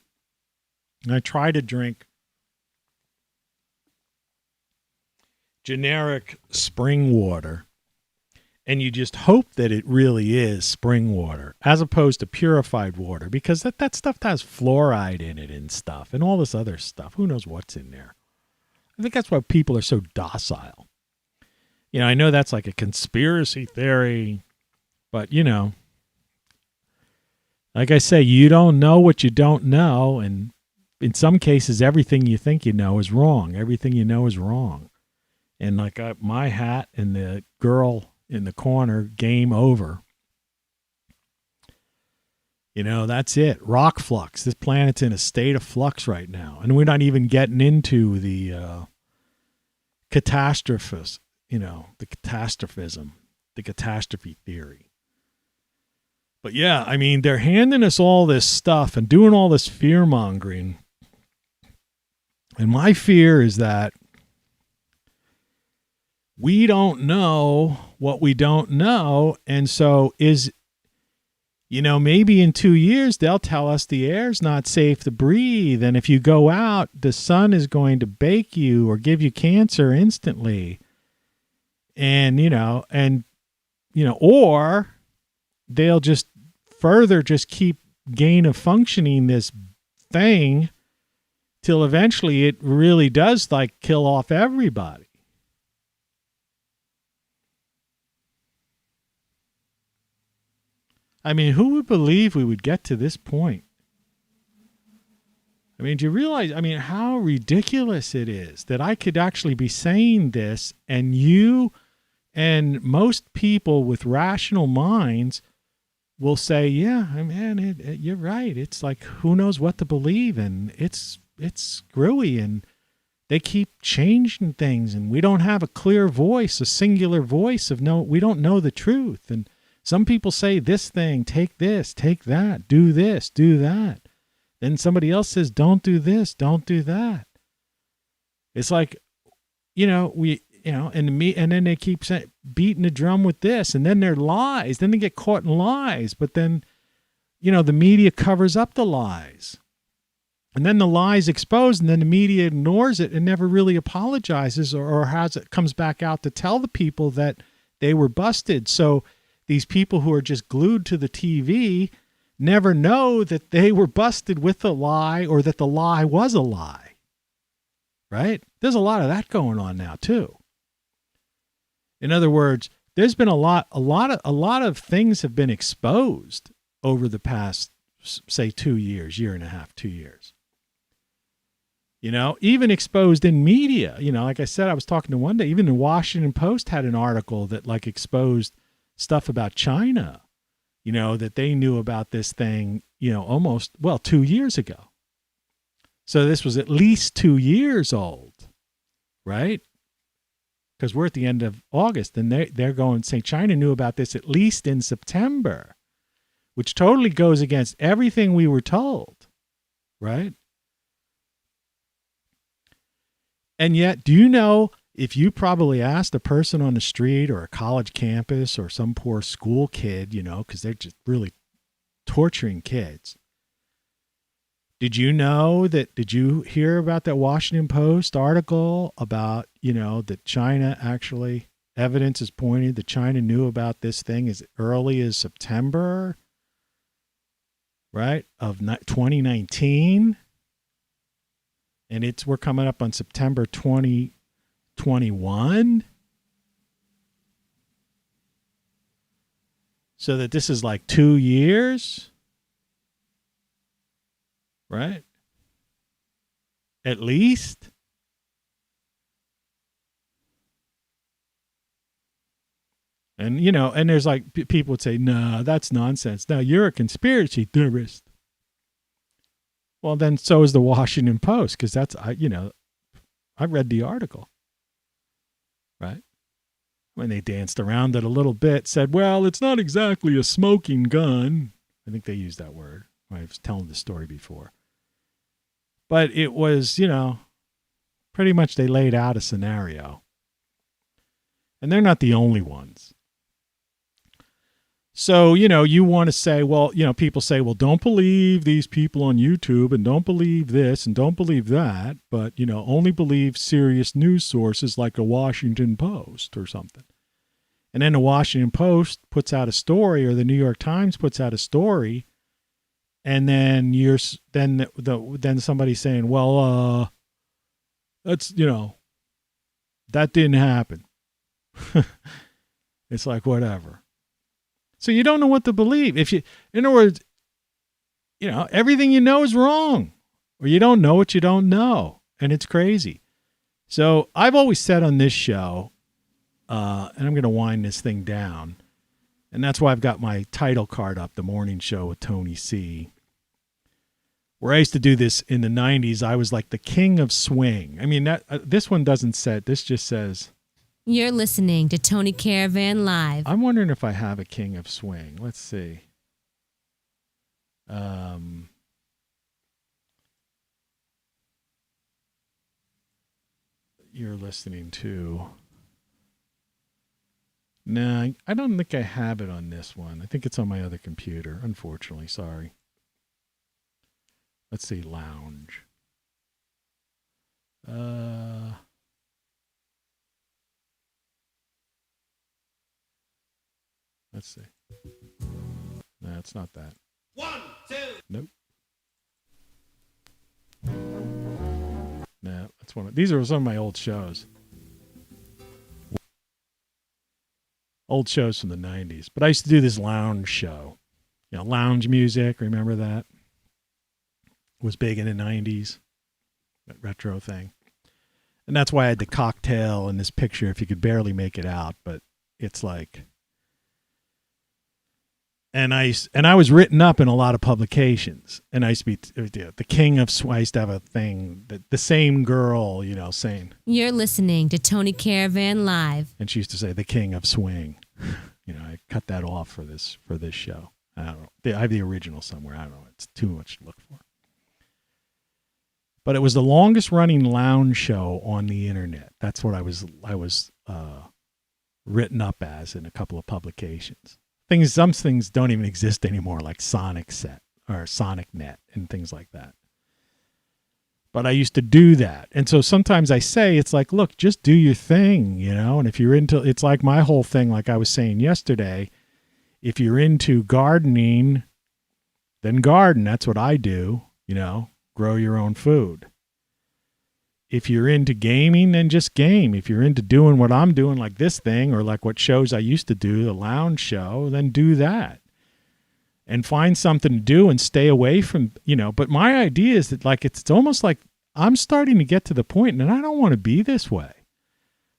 And I try to drink generic spring water, and you just hope that it really is spring water as opposed to purified water, because that stuff has fluoride in it and stuff and all this other stuff. Who knows what's in there? I think that's why people are so docile. I know that's like a conspiracy theory, but like I say, you don't know what you don't know. And in some cases, everything you think you know is wrong. Everything you know is wrong. And like my hat and the girl in the corner, game over. That's it. ROCKFLUX. This planet's in a state of flux right now. And we're not even getting into the catastrophism, the catastrophe theory. But yeah, I mean, they're handing us all this stuff and doing all this fear mongering. And my fear is that we don't know what we don't know. And so maybe in 2 years, they'll tell us the air's not safe to breathe. And if you go out, the sun is going to bake you or give you cancer instantly. And, or they'll just further just keep gain of functioning this thing till eventually it really does like kill off everybody. I mean, who would believe we would get to this point? I mean, do you realize, how ridiculous it is that I could actually be saying this and you and most people with rational minds will say, yeah, you're right. It's like, who knows what to believe, and it's screwy, and they keep changing things, and we don't have a clear voice, a singular voice we don't know the truth. And some people say this thing, take this, take that, do this, do that. Then somebody else says, don't do this, don't do that. It's like, and then they keep beating the drum with this, and then they're lies. Then they get caught in lies. But then, the media covers up the lies. And then the lie's exposed, and then the media ignores it and never really apologizes or comes back out to tell the people that they were busted. So these people who are just glued to the TV never know that they were busted with a lie or that the lie was a lie. Right? There's a lot of that going on now too. In other words, there's been a lot of things have been exposed over the past, say, 2 years, year and a half, 2 years. Even exposed in media. Like I said, I was talking to one day, even the Washington Post had an article that exposed stuff about China, that they knew about this thing, almost, 2 years ago. So this was at least 2 years old, right? Because we're at the end of August, and they're going, saying China knew about this at least in September, which totally goes against everything we were told, right? And yet, do you know, if you probably asked a person on the street or a college campus or some poor school kid, because they're just really torturing kids. Did you hear about that Washington Post article about, that China actually, evidence is pointing that China knew about this thing as early as September, right, of 2019? And we're coming up on September 2021. So that this is like 2 years. Right? At least. And, and there's people would say, no, that's nonsense. No, you're a conspiracy theorist. Well, then so is the Washington Post, because I read the article. Right? When they danced around it a little bit, said, well, it's not exactly a smoking gun. I think they used that word. I was telling the story before. But it was, pretty much they laid out a scenario. And they're not the only ones. So, you want to say, well, people say, well, don't believe these people on YouTube and don't believe this and don't believe that, but, only believe serious news sources like a Washington Post or something. And then the Washington Post puts out a story, or the New York Times puts out a story, and then then somebody's saying, well, that's, that didn't happen. It's like, whatever. So you don't know what to believe. In other words, everything you know is wrong, or you don't know what you don't know. And it's crazy. So I've always said on this show, and I'm going to wind this thing down, and that's why I've got my title card up, The Morning Show with Tony C., where I used to do this in the 90s. I was like the king of swing. I mean, this one doesn't say, this just says... You're listening to Tony Caravan Live. I'm wondering if I have a king of swing. Let's see. You're listening to... No, I don't think I have it on this one. I think it's on my other computer, unfortunately. Sorry. Let's see, lounge. Let's see. No, it's not that. 1, 2. Nope. No, that's one. These are some of my old shows. Old shows from the 90s. But I used to do this lounge show. lounge music. Remember that? Was big in the 90s, that retro thing. And that's why I had the cocktail in this picture, if you could barely make it out, but it's like, and I was written up in a lot of publications, and I used to be the king of, I used to have a thing that the same girl, saying. You're listening to Tony Caravan Live. And she used to say the king of swing. I cut that off for this show. I don't know. I have the original somewhere. I don't know. It's too much to look for. But it was the longest running lounge show on the internet. That's what I was written up as in a couple of publications. Some things don't even exist anymore, like Sonic Set or Sonic Net and things like that. But I used to do that. And so sometimes I say, it's like, look, just do your thing, and if you're into, it's like my whole thing, like I was saying yesterday, if you're into gardening, then garden. That's what I do, grow your own food. If you're into gaming, then just game. If you're into doing what I'm doing, like this thing, or like what shows I used to do, the lounge show, then do that. And find something to do and stay away from, But my idea is that, like, it's almost like I'm starting to get to the point, and I don't want to be this way.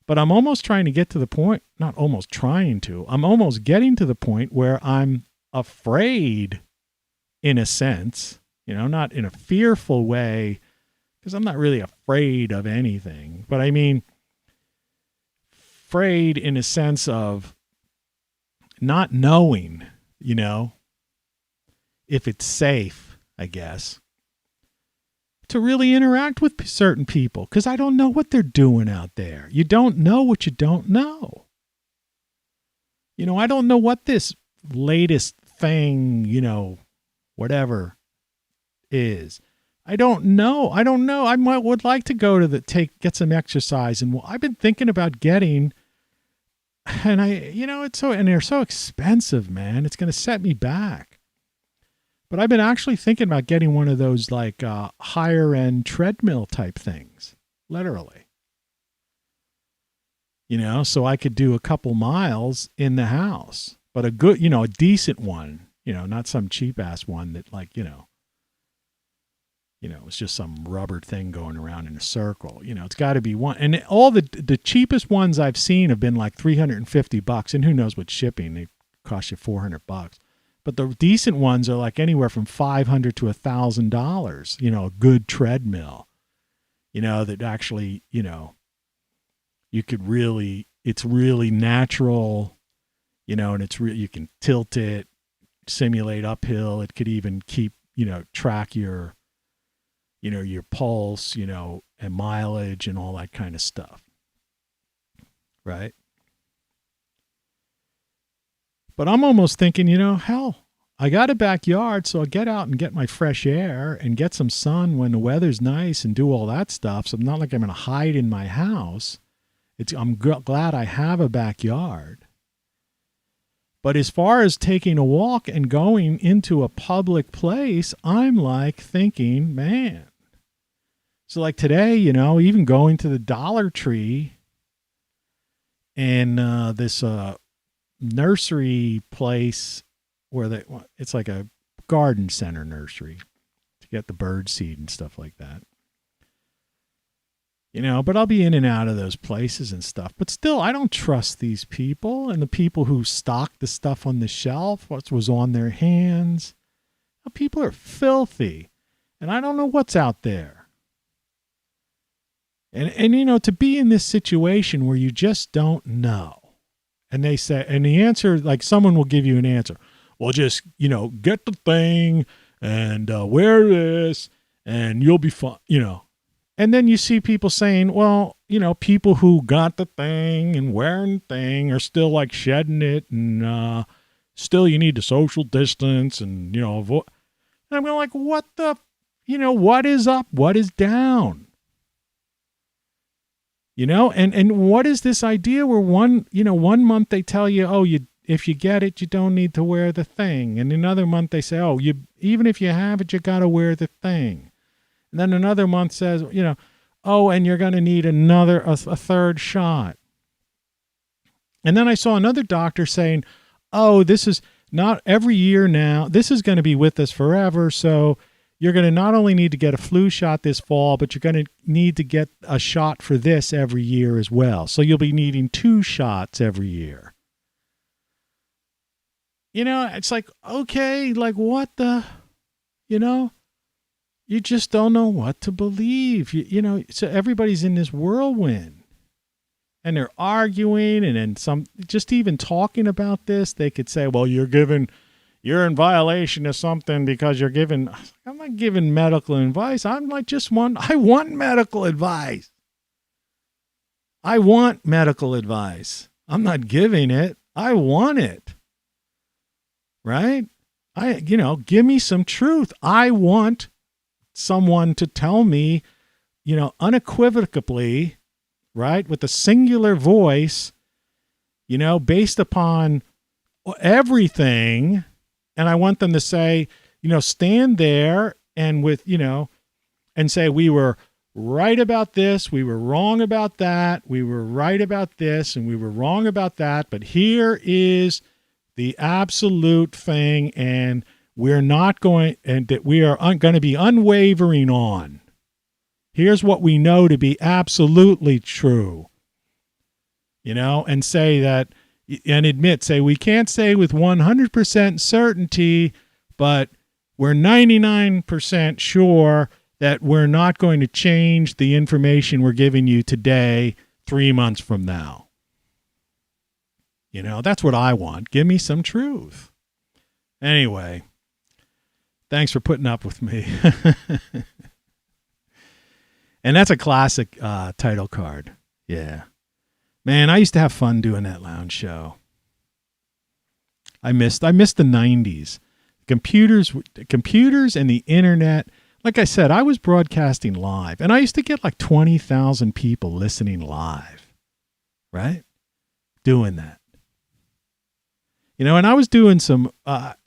But I'm almost trying to get to the point, not almost trying to, I'm almost getting to the point where I'm afraid, in a sense, not in a fearful way, because I'm not really afraid of anything, but I mean, afraid in a sense of not knowing, if it's safe, I guess, to really interact with certain people, because I don't know what they're doing out there. You don't know what you don't know. I don't know what this latest thing, whatever is. I don't know. I would like to go to get some exercise, and I've been thinking about getting, and they're so expensive, man. It's going to set me back. But I've been actually thinking about getting one of those like higher end treadmill type things, literally. So I could do a couple miles in the house, but a good, a decent one, not some cheap ass one that like, it's just some rubber thing going around in a circle. It's got to be one. And all the cheapest ones I've seen have been like $350, and who knows what shipping, they cost you $400. But the decent ones are like anywhere from $500 to $1,000, a good treadmill, that actually, you could really, it's really natural, and you can tilt it, simulate uphill. It could even keep, track your pulse, and mileage and all that kind of stuff. Right? But I'm almost thinking, hell, I got a backyard, so I'll get out and get my fresh air and get some sun when the weather's nice and do all that stuff. So it's not like I'm going to hide in my house. I'm glad I have a backyard. But as far as taking a walk and going into a public place, I'm like thinking, man. So like today, even going to the Dollar Tree and this nursery place where it's like a garden center nursery to get the bird seed and stuff like that. But I'll be in and out of those places and stuff. But still, I don't trust these people and the people who stock the stuff on the shelf, what was on their hands. People are filthy, and I don't know what's out there. And to be in this situation where you just don't know. And they say, and the answer, like someone will give you an answer. Well, just, get the thing and wear this and you'll be fine, And then you see people saying, well, people who got the thing and wearing the thing are still like shedding it and still you need to social distance and, avoid. And I'm going like, what the, what is up? What is down? And what is this idea where one month they tell you, if you get it, you don't need to wear the thing. And another month they say, even if you have it, you got to wear the thing. And then another month says, and you're going to need a third shot. And then I saw another doctor saying, this not every year now. This is going to be with us forever. So you're going to not only need to get a flu shot this fall, but you're going to need to get a shot for this every year as well. So you'll be needing 2 shots every year. You know, it's like, okay, like what the, you know, you just don't know what to believe. You know, so everybody's in this whirlwind and they're arguing, and then some, just even talking about this, they could say, well, you're in violation of something because I'm not giving medical advice. I'm like, I want medical advice. I want medical advice. I'm not giving it. I want it. Right? Give me some truth. I want someone to tell me, unequivocally, right, with a singular voice, based upon everything. And I want them to say, stand there and and say, we were right about this, we were wrong about that, we were right about this, and we were wrong about that, but here is the absolute thing, and we're not going, and that we are going to be unwavering on. Here's what we know to be absolutely true. And say that, and say we can't say with 100% certainty, but we're 99% sure that we're not going to change the information we're giving you today 3 months from now. That's what I want. Give me some truth. Anyway, thanks for putting up with me. And that's a classic title card. Yeah. Man, I used to have fun doing that lounge show. I missed the 90s. Computers and the internet. Like I said, I was broadcasting live, and I used to get like 20,000 people listening live. Right? Doing that. And I was doing some,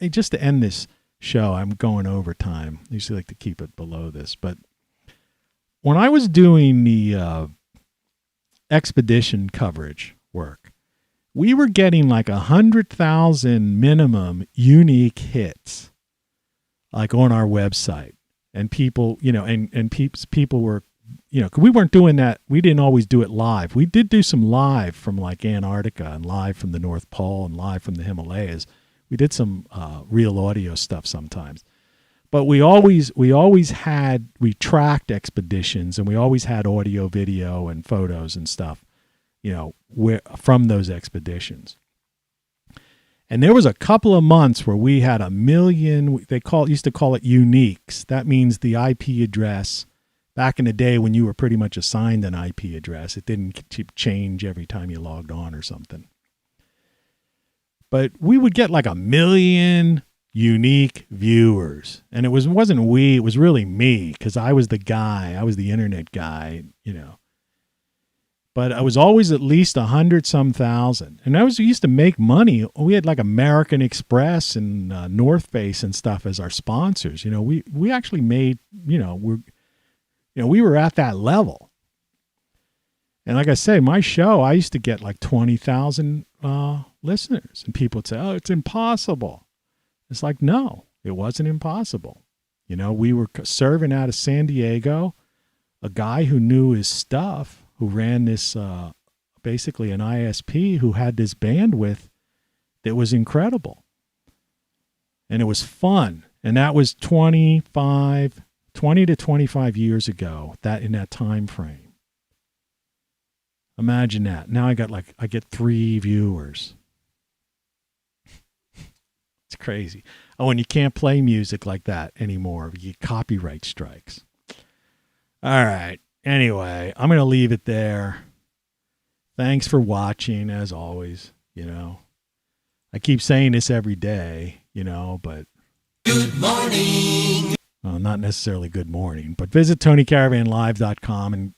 just to end this show, I'm going over time. I usually like to keep it below this. But when I was doing the expedition coverage work, we were getting like 100,000 minimum unique hits, like on our website. And people, people were, 'cause we weren't doing that. We didn't always do it live. We did do some live from like Antarctica and live from the North Pole and live from the Himalayas. We did some real audio stuff sometimes, but we tracked expeditions, and we always had audio, video, and photos and stuff, from those expeditions. And there was a couple of months where we had 1 million, used to call it uniques. That means the IP address. Back in the day when you were pretty much assigned an IP address, it didn't change every time you logged on or something. But we would get like 1 million unique viewers. And it wasn't we, it was really me, because I was the guy. I was the internet guy, But I was always at least 100-some thousand. And we used to make money. We had like American Express and North Face and stuff as our sponsors. We actually made, we were at that level. And like I say, my show, I used to get like 20,000 listeners. And people would say, oh, it's impossible. It's like, no, it wasn't impossible. We were serving out of San Diego, a guy who knew his stuff, who ran this, basically an ISP, who had this bandwidth that was incredible. And it was fun. And that was 20 to 25 years ago, in that time frame. Imagine that. Now I get 3 viewers. It's crazy. Oh, and you can't play music like that anymore. You get copyright strikes. All right. Anyway, I'm going to leave it there. Thanks for watching, as always. I keep saying this every day, but good morning. Well, not necessarily good morning, but visit TonyCaravanLive.com and,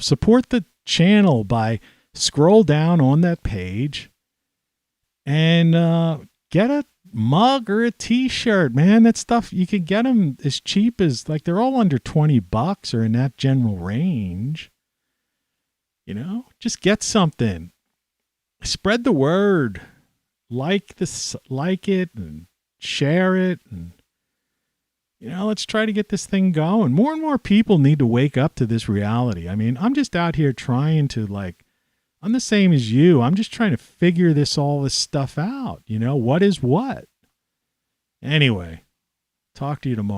support the channel by scroll down on that page and get a mug or a t-shirt, man. That stuff, you can get them as cheap as, like, they're all under $20 or in that general range. Just get something. Spread the word. like it and share it, and let's try to get this thing going. More and more people need to wake up to this reality. I mean, I'm just out here trying to I'm the same as you. I'm just trying to figure all this stuff out. What is what? Anyway, talk to you tomorrow.